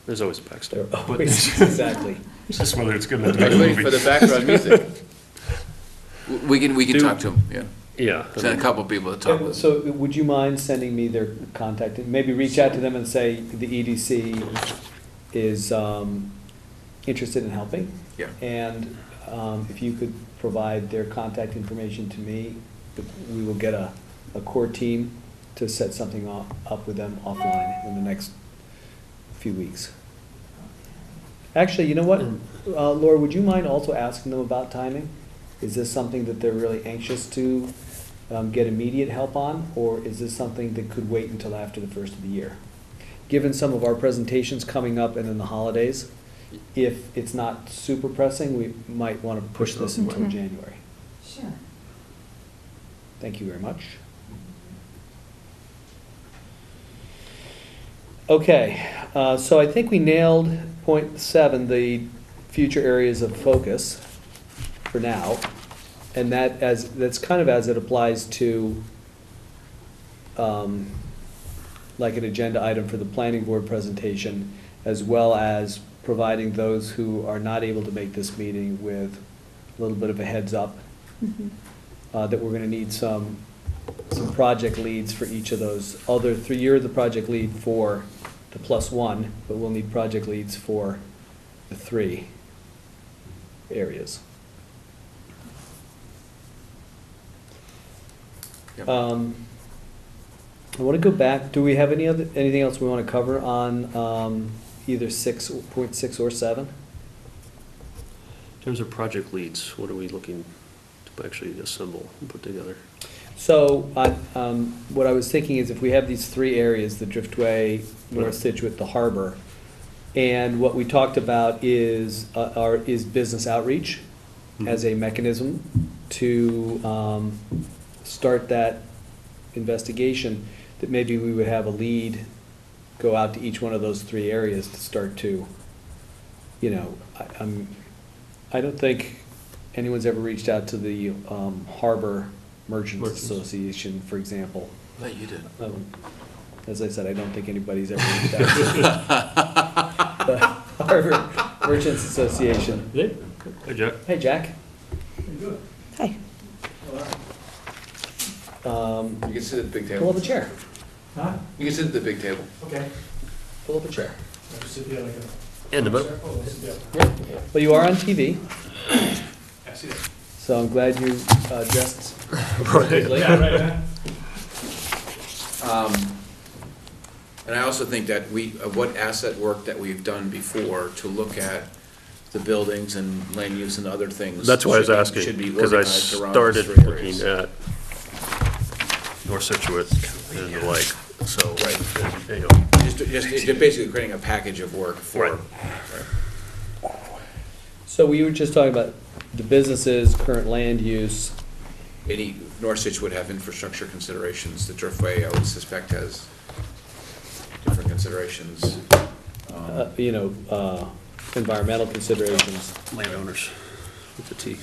There's always a backstory. Exactly. It's just whether it's good enough to I be was a waiting movie. for the background music. We can Do- talk to them, yeah. Yeah. Send a couple people to talk with. So would you mind sending me their contact, and maybe reach out to them and say the EDC is interested in helping? Yeah. And if you could provide their contact information to me, we will get a core team to set something up with them offline in the next few weeks. Actually, you know what, Laura, would you mind also asking them about timing? Is this something that they're really anxious to get immediate help on, or is this something that could wait until after the first of the year? Given some of our presentations coming up and then the holidays, if it's not super pressing, we might want to push this until Mhm. January. Sure. Thank you very much. Okay, so I think we nailed point 7, the future areas of focus for now. And that's kind of as it applies to like an agenda item for the planning board presentation, as well as providing those who are not able to make this meeting with a little bit of a heads up Mhm. that we're gonna need some project leads for each of those other 3. You're the project lead for the +1, but we'll need project leads for the 3 areas. Yep. I want to go back, do we have anything else we want to cover on either 6.6 or 7? In terms of project leads, what are we looking to actually assemble and put together? So, what I was thinking is if we have these 3 areas, the Driftway, North Scituate, the harbor, and what we talked about is business outreach as a mechanism to start that investigation, that maybe we would have a lead go out to each one of those 3 areas to start to, you know, I don't think anyone's ever reached out to the Harbor Merchants Association, for example. No, you did. As I said, I don't think anybody's ever reached out to the Harbor Merchants Association. Hey, Jack. Hey, Jack. Hi. You can sit at the big Pull table. up a chair. Huh? You can sit at the big table. Okay. Pull up a chair. Sit here like a. In the middle. Oh, sit there. Yeah. Well, you are on TV, I see that. so I'm glad you dressed appropriately. Yeah, right, huh? And I also think that what asset work that we've done before to look at the buildings and land use and other things. That's why I was should asking, be because I organized around started those 3 looking areas. at North Situate and the like, so. Right. You know, Just basically creating a package of work for. Right. Right. So we were just talking about the businesses, current land use. North Situate have infrastructure considerations. The Driftway, I would suspect, has different considerations. You know, environmental considerations. landowners with the T.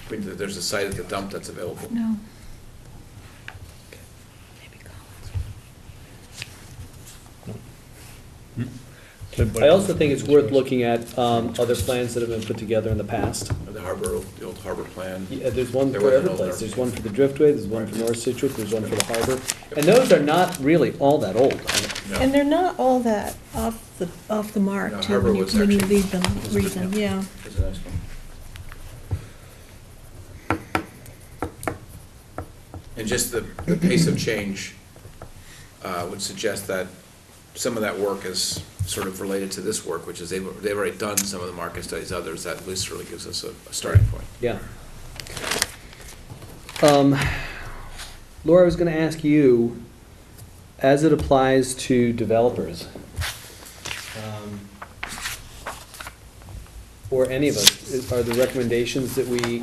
I mean, there's a site at the dump that's available. No. I also think it's worth looking at other plans that have been put together in the past. The old harbor plan. Yeah, there's one There for was an every old place. harbor. There's one for the Driftway, there's one for North Situate, there's one for the harbor. And those are not really all that old. No. And they're not all that off the mark, No, too, Harbor when you was when you actually- read them, was a good one. yeah. That's a nice one. And just the pace of change would suggest that some of that work is sort of related to this work, which is they've already done some of the market studies, others, that at least really gives us a starting point. Yeah. Laura, I was gonna ask you, as it applies to developers, or any of us, are the recommendations that we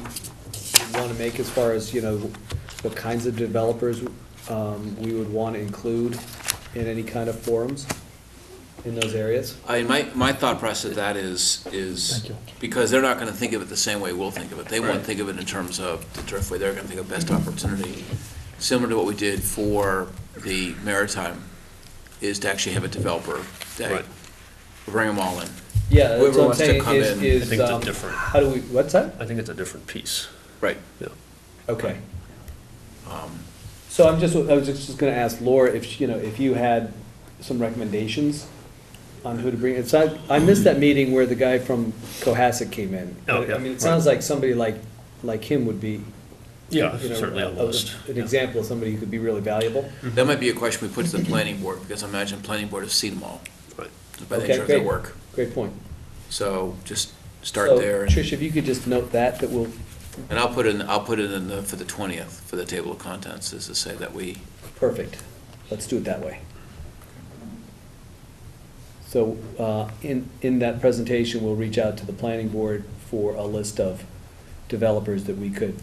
want to make as far as, you know, what kinds of developers we would want to include in any kind of forums? in those areas? My thought process of that is Thank you. because they're not gonna think of it the same way we'll think of it. They won't Right. think of it in terms of the Driftway, they're gonna think of best opportunity. Similar to what we did for the Maritime, is to actually have a developer day. Right. Bring them all in. Yeah, that's Whoever what I'm wants to saying come is, in. is, I think it's a um, different- how do we, what's that? I think it's a different piece. Right. Yeah. Okay. Um, So I was just gonna ask Laura if, if you had some recommendations on who to bring. It's, I missed that meeting where the guy from Cohasset came in. Oh, yeah, I mean, it right. sounds like somebody like him would be, Yeah, you know, certainly on the list. an Yeah. example of somebody who could be really valuable. That might be a question we put to the planning board, because I imagine planning board has seen them all, Right. by the Okay, nature of their great. work. Great point. So just start So, there. Trish, if you could just note that we'll, And I'll put it in the, for the 20th, for the table of contents, is to say that we, perfect. Let's do it that way. So, in that presentation, we'll reach out to the planning board for a list of developers that we could,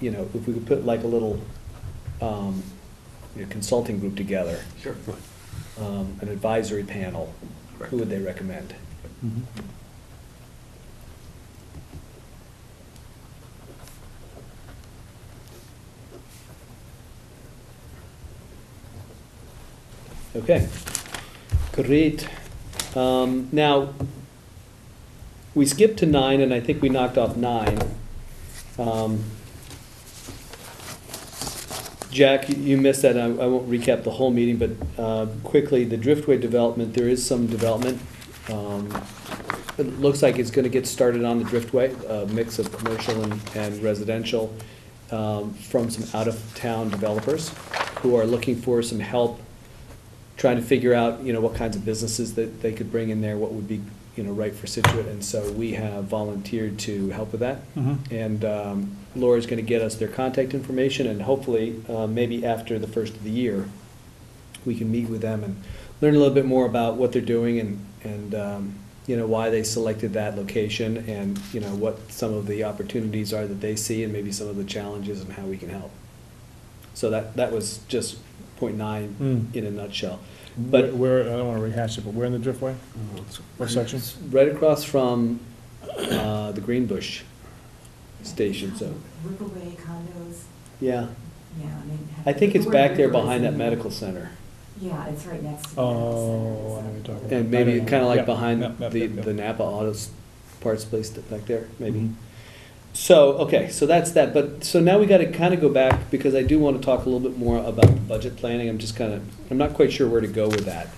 if we could put like a little, consulting group together, sure. an advisory panel, Correct. who would they recommend? Okay, great. Now, we skipped to 9, and I think we knocked off 9. Jack, you missed that, I won't recap the whole meeting, but quickly, the Driftway development, there is some development. It looks like it's gonna get started on the Driftway, a mix of commercial and residential, from some out-of-town developers who are looking for some help trying to figure out, what kinds of businesses that they could bring in there, what would be, right for Scituate, and so we have volunteered to help with that. And Laura's gonna get us their contact information, and hopefully, maybe after the first of the year, we can meet with them and learn a little bit more about what they're doing and why they selected that location, and, what some of the opportunities are that they see, and maybe some of the challenges and how we can help. So that was just point 9 in a nutshell. But Where, I don't wanna rehash it, but where in the Driftway? What section? it's right across from the Greenbush station, so, Riverway condos, yeah. yeah, I mean. I think it's the word back there river is behind in that there. medical center. Yeah, it's right next to the Oh, medical I know what center. you're talking about. And maybe I know. kind of like Yep, behind yep, yep, the yep, yep. the Napa Autos parts place back there, maybe. Mhm. So, okay, so that's that, but, so now we gotta kind of go back, because I do want to talk a little bit more about the budget planning, I'm not quite sure where to go with that.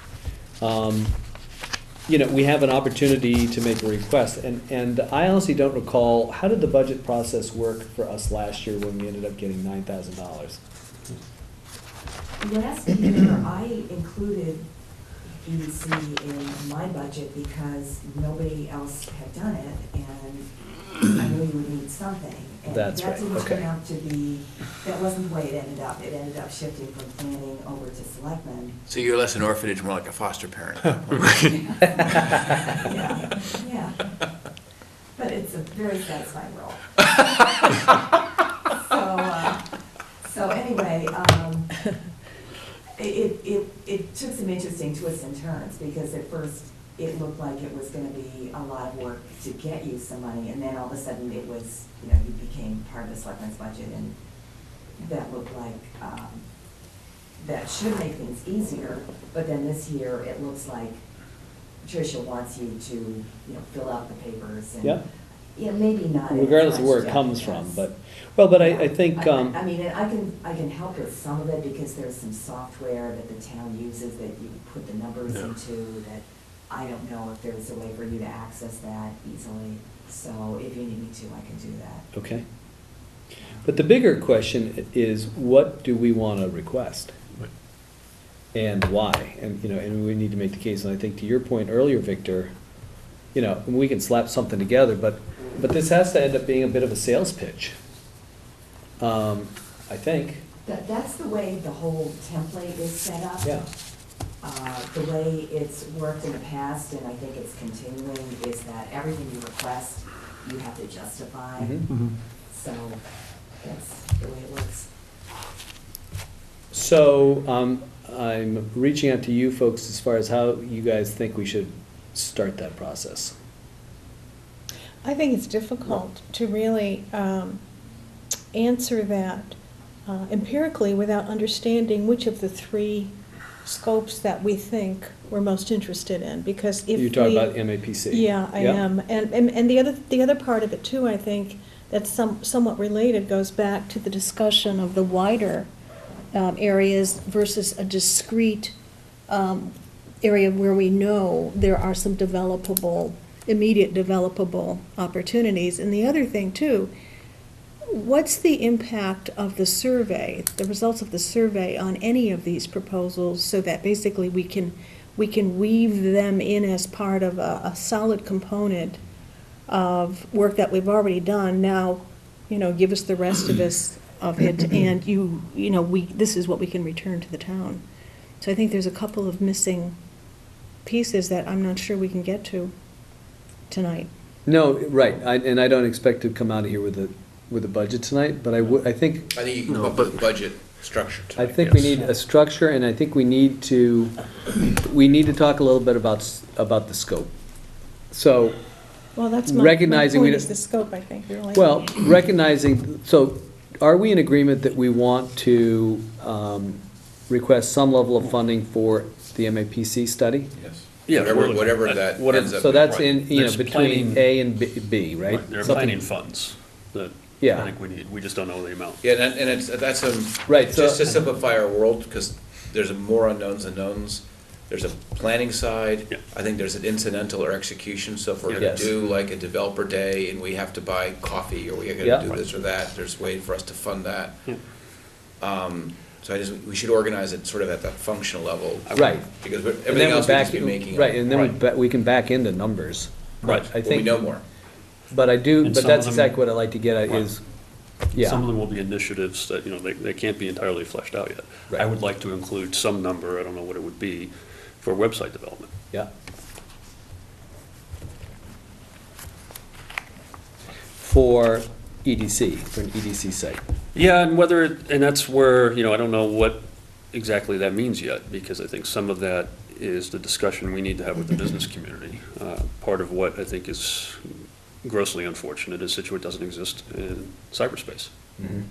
We have an opportunity to make a request, and I honestly don't recall, how did the budget process work for us last year when we ended up getting $9,000? Last year, I included EDC in my budget because nobody else had done it, and I knew you would need something. And That's right, that didn't turn okay. out to be, that wasn't the way it ended up. It ended up shifting from planning over to selectmen. So you're less an orphanage, more like a foster parent. Yeah, yeah. But it's a very satisfying role. So anyway, it took some interesting twists and turns, because at first it looked like it was gonna be a lot of work to get you some money, and then all of a sudden it was, you became part of the selectmen's budget, and that looked like, that should make things easier, but then this year, it looks like Tricia wants you to, fill out the papers and. Yeah. Yeah, maybe not. as Regardless of where much, it comes Jeff, from, yes. but I think, I mean, and I can help with some of it, because there's some software that the town uses that you put the numbers Yeah. into, that I don't know if there's a way for you to access that easily. So if you need me to, I can do that. okay. But the bigger question is, what do we want to request? Right. And why? And, and we need to make the case, and I think to your point earlier, Victor, we can slap something together, but this has to end up being a bit of a sales pitch. I think, That's the way the whole template is set up. yeah. The way it's worked in the past, and I think it's continuing, is that everything you request, you have to justify. Mhm. So that's the way it works. So, I'm reaching out to you folks as far as how you guys think we should start that process. I think it's difficult to really answer that empirically without understanding which of the three scopes that we think we're most interested in, because if You're talking we- about MAPC? Yeah, I am. And the other part of it too, I think, that's somewhat related, goes back to the discussion of the wider areas versus a discrete area where we know there are some immediate developable opportunities. And the other thing too, what's the impact of the survey, the results of the survey on any of these proposals, so that basically we can weave them in as part of a solid component of work that we've already done. Now, give us the rest of it, and this is what we can return to the town. So I think there's a couple of missing pieces that I'm not sure we can get to tonight. No, right, and I don't expect to come out of here with a budget tonight, but I think I think you can come up with a budget structure I tonight. think we Yes. need a structure, and I think we need to talk a little bit about the scope. So, Well, that's my Recognizing we point, is don't- the scope, I think, really. well, recognizing, so are we in agreement that we want to request some level of funding for the MAPC study? Yes. Yeah, Whatever that whatever- ends up. So that's being. in, There's between planning- A and B, right? There are Something- planning funds that I Yeah, think we need, we just don't know the amount. Yeah, and that's Right, so- just to simplify our world, because there's more unknowns than knowns. There's a planning side. Yeah. I think there's an incidental or execution, so if we're gonna Yes. do like a developer day and we have to buy coffee, or we are Yeah. gonna do this or that, there's a way for us to fund that. Yeah. So we should organize it sort of at the functional level. right. Because And everything then we're else we back, just be making. right, and then Right. we can back into numbers. Right. I When we think, know more. but I do, And but some that's of them- exactly what I'd like to get at Right. is, Some yeah, of them will be initiatives that, they can't be entirely fleshed out yet. I Right. would like to include some number, I don't know what it would be, for website development. yeah. For EDC, for an EDC site. Yeah, and and that's where, I don't know what exactly that means yet, because I think some of that is the discussion we need to have with the business community. Part of what I think is grossly unfortunate is Scituate doesn't exist in cyberspace.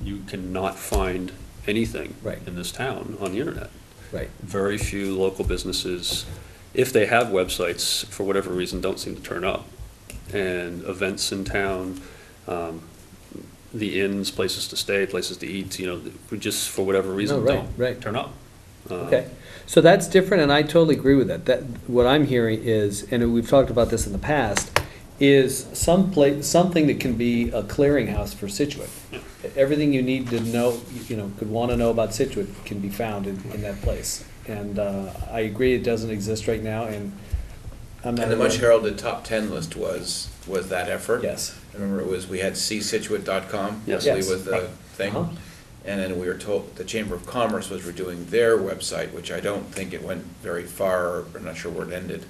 You cannot find anything Right. in this town on the internet. Right, Very few local businesses, if they have websites, for whatever reason, don't seem to turn up. And events in town, the inns, places to stay, places to eat, we just, for whatever reason, right, don't right. turn up. okay. So that's different, and I totally agree with that. What I'm hearing is, and we've talked about this in the past, is something that can be a clearinghouse for Scituate. Everything you need to know, could want to know about Scituate can be found in that place. And I agree, it doesn't exist right now, and I'm not. And the much heralded top 10 list was that effort. Yes. I remember we had csituate.com, Yes. Leslie Yes. was the Right. thing. Uh-huh. And then we were told, the Chamber of Commerce was redoing their website, which I don't think it went very far, or I'm not sure where it ended.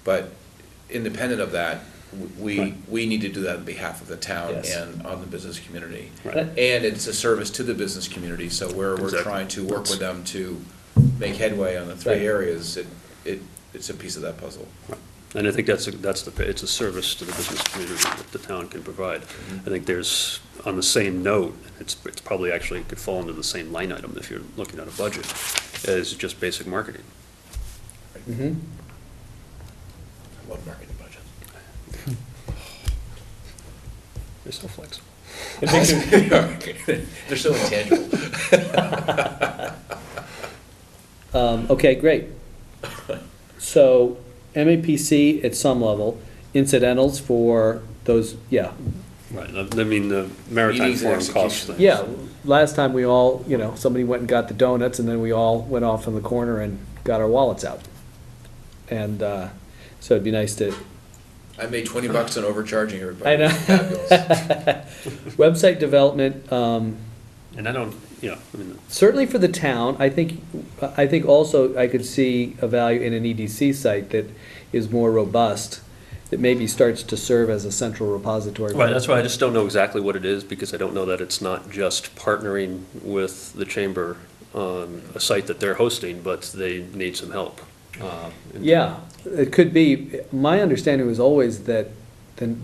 But independent of that, Right. we need to do that on behalf of the town Yes. and on the business community. Right. And it's a service to the business community, so we're Exactly. trying to work with them to make headway on the three Right. areas. It's a piece of that puzzle. And I think it's a service to the business community that the town can provide. I think there's, on the same note, it's probably actually could fall into the same line item if you're looking at a budget, as just basic marketing. Mhm. I love marketing budgets. They're so flexible. They're so intangible. Okay, great. So MAPC at some level, incidentals for those, yeah. Right, I mean, the maritime Meetings and forum costs execution. things. Yeah, last time we all, somebody went and got the donuts, and then we all went off in the corner and got our wallets out. And so it'd be nice to, I made $20 on overcharging everybody. I know. Fabulous. Website development, And I don't, I mean, certainly for the town, I think also I could see a value in an EDC site that is more robust, that maybe starts to serve as a central repository. right, that's why I just don't know exactly what it is, because I don't know that it's not just partnering with the chamber on a site that they're hosting, but they need some help. Yeah, it could be. My understanding was always that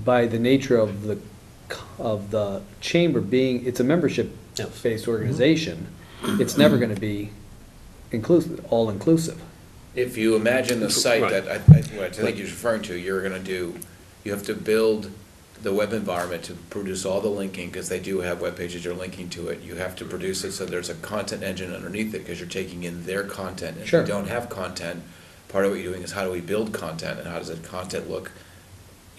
by the nature of the chamber being, it's a membership-based organization, it's never gonna be inclusive, all-inclusive. If you imagine the site Right. that what I think you're referring to, you're gonna do, you have to build the web environment to produce all the linking, because they do have web pages you're linking to it. You have to produce it so there's a content engine underneath it, because you're taking in their content. And if Sure. you don't have content, part of what you're doing is how do we build content, and how does that content look,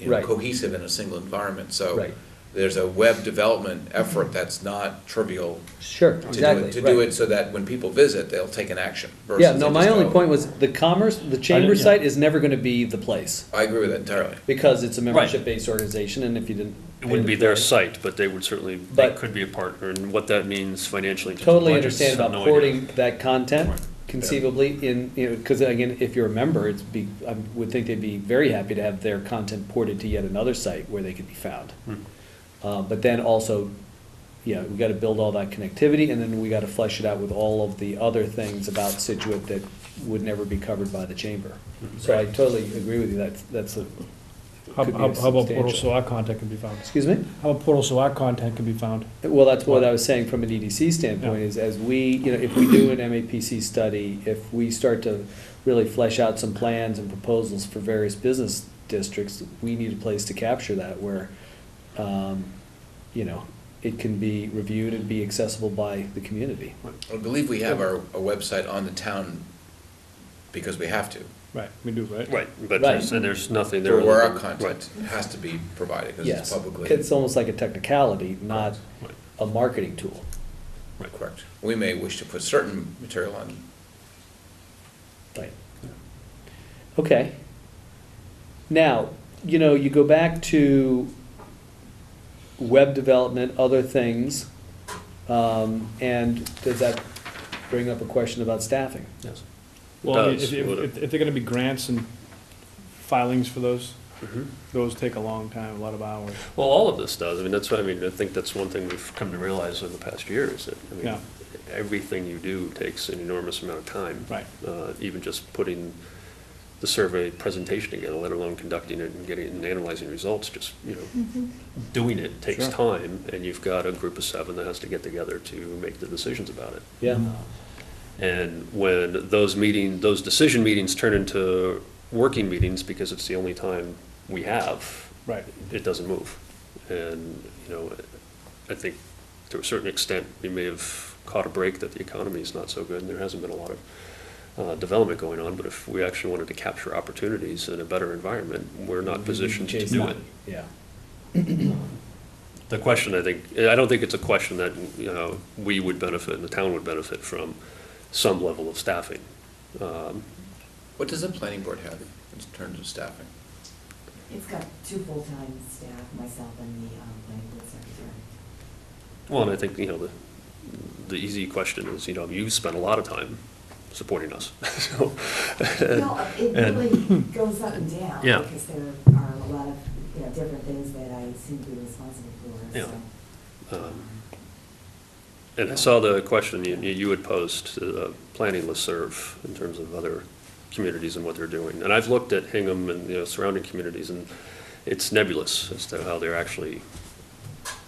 Right. cohesive in a single environment? So Right. there's a web development effort that's not trivial Sure, to do exactly. it, to do right. it so that when people visit, they'll take an action versus Yeah, they no, my just only go- point was the chamber yeah. site is never gonna be the place, I agree with that entirely. because it's a membership-based organization, and if you didn't. It wouldn't be their site, but they would certainly, they But- could be a partner, and what that means financially. in terms of Totally budgets, understand I have about no idea. porting that content Right. conceivably in, because again, if you're a member, I would think they'd be very happy to have their content ported to yet another site where they could be found. But then also, yeah, we gotta build all that connectivity, and then we gotta flesh it out with all of the other things about Scituate that would never be covered by the chamber. So I totally agree with you, that's a, How could be how about portal substantial. so our content can be found? Excuse me? How about portal so our content can be found? Well, that's what I was saying from an EDC standpoint, is as we, if we do an MAPC study, if we start to really flesh out some plans and proposals for various business districts, we need a place to capture that where, it can be reviewed and be accessible by the community. I believe we have our a website on the town because we have to, Right, we do, right? Right, but Right. there's nothing there. where other our than- content has to be provided because Yes, it's publicly. it's almost like a technicality, not Right. a marketing tool. Correct. We may wish to put certain material on. Right. Okay. Now, you go back to web development, other things, and does that bring up a question about staffing? Yes. Well, I mean, Does, would it? if they're gonna be grants and filings for those, Mhm. those take a long time, a lot of hours. Well, all of this does. I mean, that's what, I think that's one thing we've come to realize in the past year is that, Yeah. everything you do takes an enormous amount of time. Right. Even just putting the survey presentation together, let alone conducting it and getting and analyzing results, just, doing it takes Sure. time, and you've got a group of 7 that has to get together to make the decisions about it. Yeah, And when those decision meetings turn into working meetings, because it's the only time we have, Right. it doesn't move. And, I think to a certain extent, we may have caught a break that the economy is not so good, and there hasn't been a lot of development going on, but if we actually wanted to capture opportunities in a better environment, we're not positioned to Chase do that. it. Yeah. The question, I don't think it's a question that, we would benefit and the town would benefit from some level of staffing. What does the planning board have in terms of staffing? It's got 2 full-time staff, myself and the planning board secretary. Well, and I think, the easy question is, you spent a lot of time supporting us, so. Well, it and- really goes up and down. Yeah. Because there are a lot of, different things that I seem to be responsible for, Yeah. so. And I saw the question you had posed to the planning listserv in terms of other communities and what they're doing. And I've looked at Hingham and, surrounding communities, and it's nebulous as to how they're actually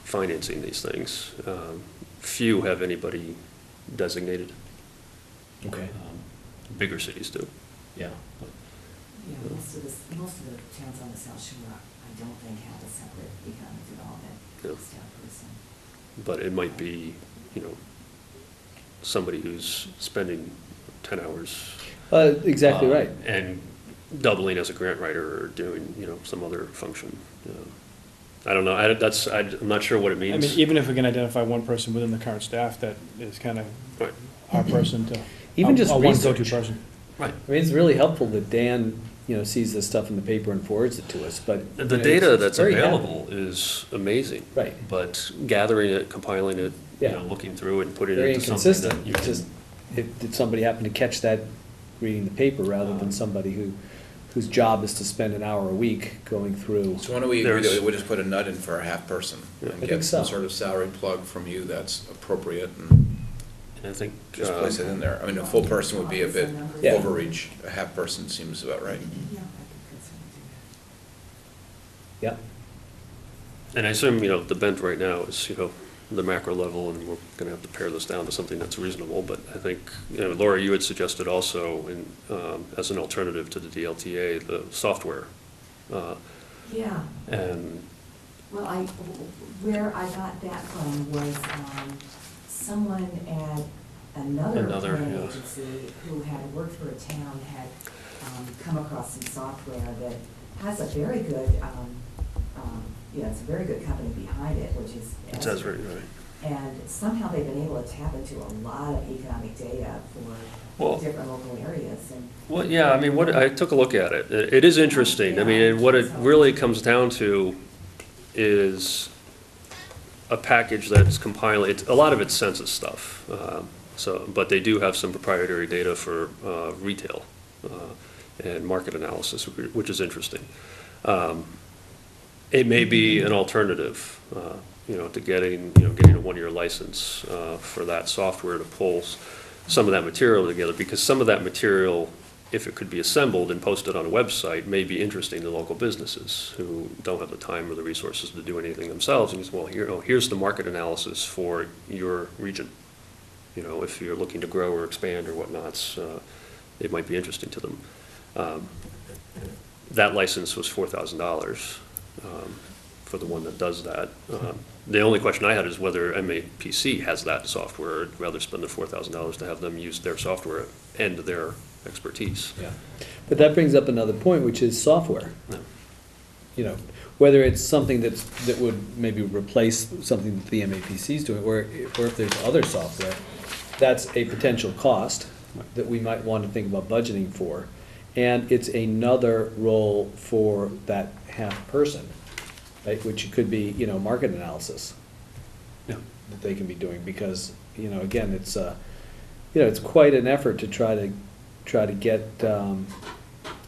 financing these things. Few have anybody designated. Okay. Bigger cities do. Yeah. Yeah, most of the towns on the South Shore, I don't think have a separate economic development No. staff person. But it might be, somebody who's spending 10 hours. Exactly right. And doubling as a grant writer or doing, some other function. I don't know, I'm not sure what it I means. mean, even if we can identify one person within the current staff that is kind of Right. our person to. Even just our one go-to research. person. Right. I mean, it's really helpful that Dan, sees this stuff in the paper and forwards it to us, but. The it's data that's very available is amazing. Right. But gathering it, compiling it, Yeah. looking through it and putting it Very into something that inconsistent. you It's just, did somebody happen to catch that reading the paper rather than somebody whose job is to spend an hour a week going through? So why don't we agree There's- that we just put a nut in for a half person? Yeah. And I get think some so. sort of salary plug from you that's appropriate and. I think, Just place it in there. I mean, a full person would be a bit Yeah. overreach. A half person seems about right. Yeah, I could certainly do that. Yep. and I assume, the bent right now is, the macro level, and we're gonna have to pare this down to something that's reasonable, but I think, Laura, you had suggested also as an alternative to the DLTA, the software. Yeah, And, well, where I got that from was, someone at another Another, planning yeah. agency who had worked for a town had, come across some software that has a very good, it's a very good company behind it, which is. it says right. And somehow they've been able to tap into a lot of economic data Well- for different local areas and. Well, yeah, I mean, I took a look at it. It is interesting. I mean, and what it really comes down to is a package that's compiling, a lot of it's census stuff. But they do have some proprietary data for retail and market analysis, which is interesting. It may be an alternative, to getting a one-year license for that software to pull some of that material together, because some of that material, if it could be assembled and posted on a website, may be interesting to local businesses who don't have the time or the resources to do anything themselves. And you say, well, here's the market analysis for your region. If you're looking to grow or expand or whatnot, it might be interesting to them. That license was $4,000 for the one that does that. The only question I had is whether MAPC has that software. I'd rather spend the $4,000 to have them use their software and their expertise. Yeah. But that brings up another point, which is software. Yeah. Whether it's something that would maybe replace something that the MAPC is doing, or if there's other software, that's a potential cost that we might want to think about budgeting for. And it's another role for that half person, right, which could be, market analysis Yeah. that they can be doing, because, again, it's, it's quite an effort to try to get,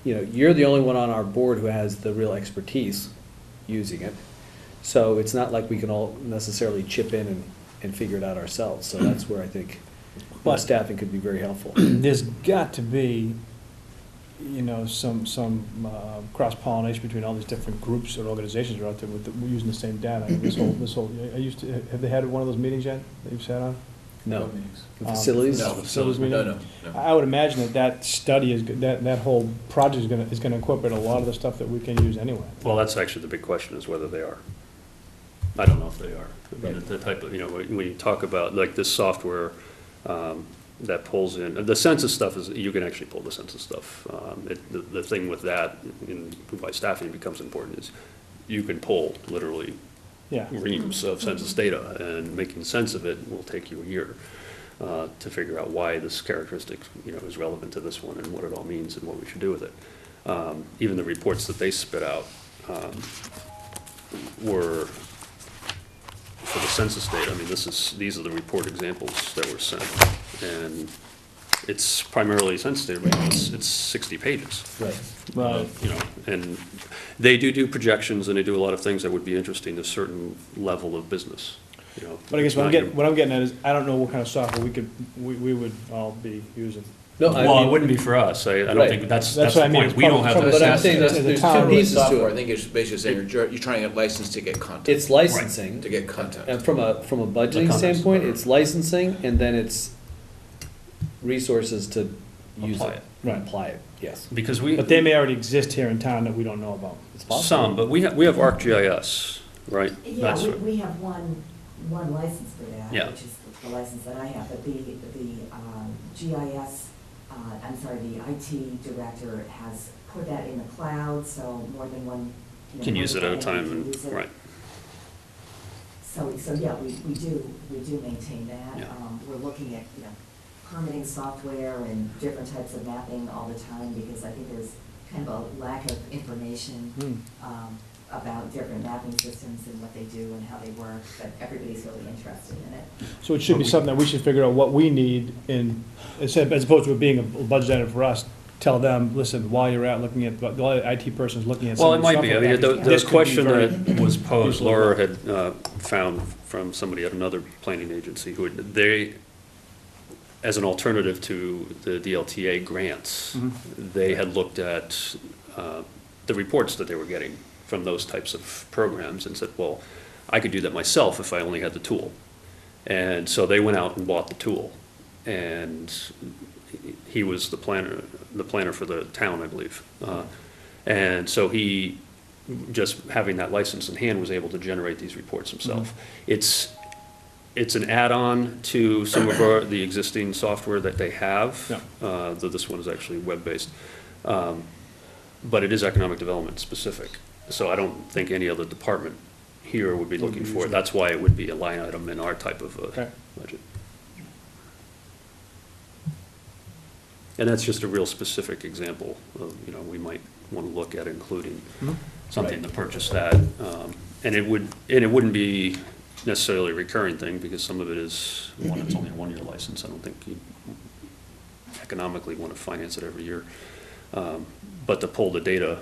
you're the only one on our board who has the real expertise using it. So it's not like we can all necessarily chip in and figure it out ourselves. So that's where I think staffing could be very helpful. There's got to be, some cross-pollination between all these different groups or organizations that are out there we're using the same data. This whole, have they had one of those meetings yet that you've sat on? No. The facilities? No. Facilities No, meeting? no. I would imagine that study that whole project is gonna incorporate a lot of the stuff that we can use anyway. Well, that's actually the big question, is whether they are. I don't know if they are. I mean, the type of, when you talk about, like, this software that pulls in, the census stuff is, you can actually pull the census stuff. The thing with that, and why staffing becomes important, is you can pull literally Yeah. reams of census data, and making sense of it will take you a year to figure out why this characteristic, is relevant to this one, and what it all means, and what we should do with it. Even the reports that they spit out were, for the census data, I mean, these are the report examples that were sent, and it's primarily census data, right? It's 60 pages. Right. Right. And they do projections, and they do a lot of things that would be interesting to a certain level of business, But I guess It's not your- what I'm getting at is, I don't know what kind of software we would all be using. No, Well, it wouldn't be for us. I don't Right. think that's That's the what I mean. point. We don't have From- the But I'm saying As there's a there's town, two pieces Software, I to it. think it's basically saying you're trying to get licensed to get content. It's licensing, To get content. and from a budgeting content's standpoint, better. it's licensing, and then it's resources to use Apply it. it. Right. Apply it, yes. Because we, But they may already exist here in town that we don't know about. It's possible. some, but we have ArcGIS, right? Yeah, That's what- we have one license for that, Yeah. which is the license that I have, but the GIS, I'm sorry, the IT director has put that in the cloud, so more than one. Can use it at a one time, can and use it. right. So yeah, we do maintain that. Yeah. We're looking at, permitting software and different types of mapping all the time, because I think there's kind of a lack of information about different mapping systems and what they do and how they work, but everybody's really interested in it. So it should be something that we should figure out what we need in, as opposed to it being a budget item for us, tell them, listen, while you're out looking at, the IT person's looking at some Well, of it the might be. I software mean, packages. the This could be question very that was posed, useful. Laura had found from somebody at another planning agency who had, as an alternative to the DLTA grants, they had looked at the reports that they were getting from those types of programs and said, well, I could do that myself if I only had the tool. And so they went out and bought the tool. And he was the planner for the town, I believe. And so he, just having that license in hand, was able to generate these reports himself. It's an add-on to some of the existing software that they have, Yeah. though this one is actually web-based. But it is economic development specific. So I don't think any other department here would be looking for it. That's why it would be a line item in our type of Okay. budget. And that's just a real specific example of, we might want to look at including something to purchase that. And it wouldn't be necessarily a recurring thing, because some of it is it's only a one-year license. I don't think you economically want to finance it every year. But to pull the data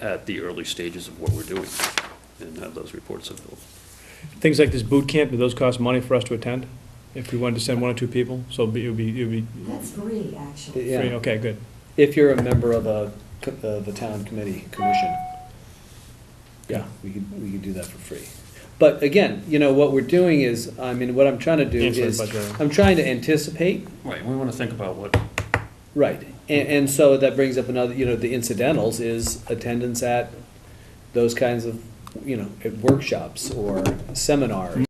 at the early stages of what we're doing and have those reports available. Things like this boot camp, do those cost money for us to attend? If we wanted to send 1 or 2 people? So it would be That's free, actually. Yeah. free, okay, good. If you're a member of the town commission, yeah, we could do that for free. But again, what we're doing is, what I'm trying to do Answer the is, budget. I'm trying to anticipate. Right, we want to think about what. Right, and so that brings up another, the incidentals is attendance at those kinds of, at workshops or seminars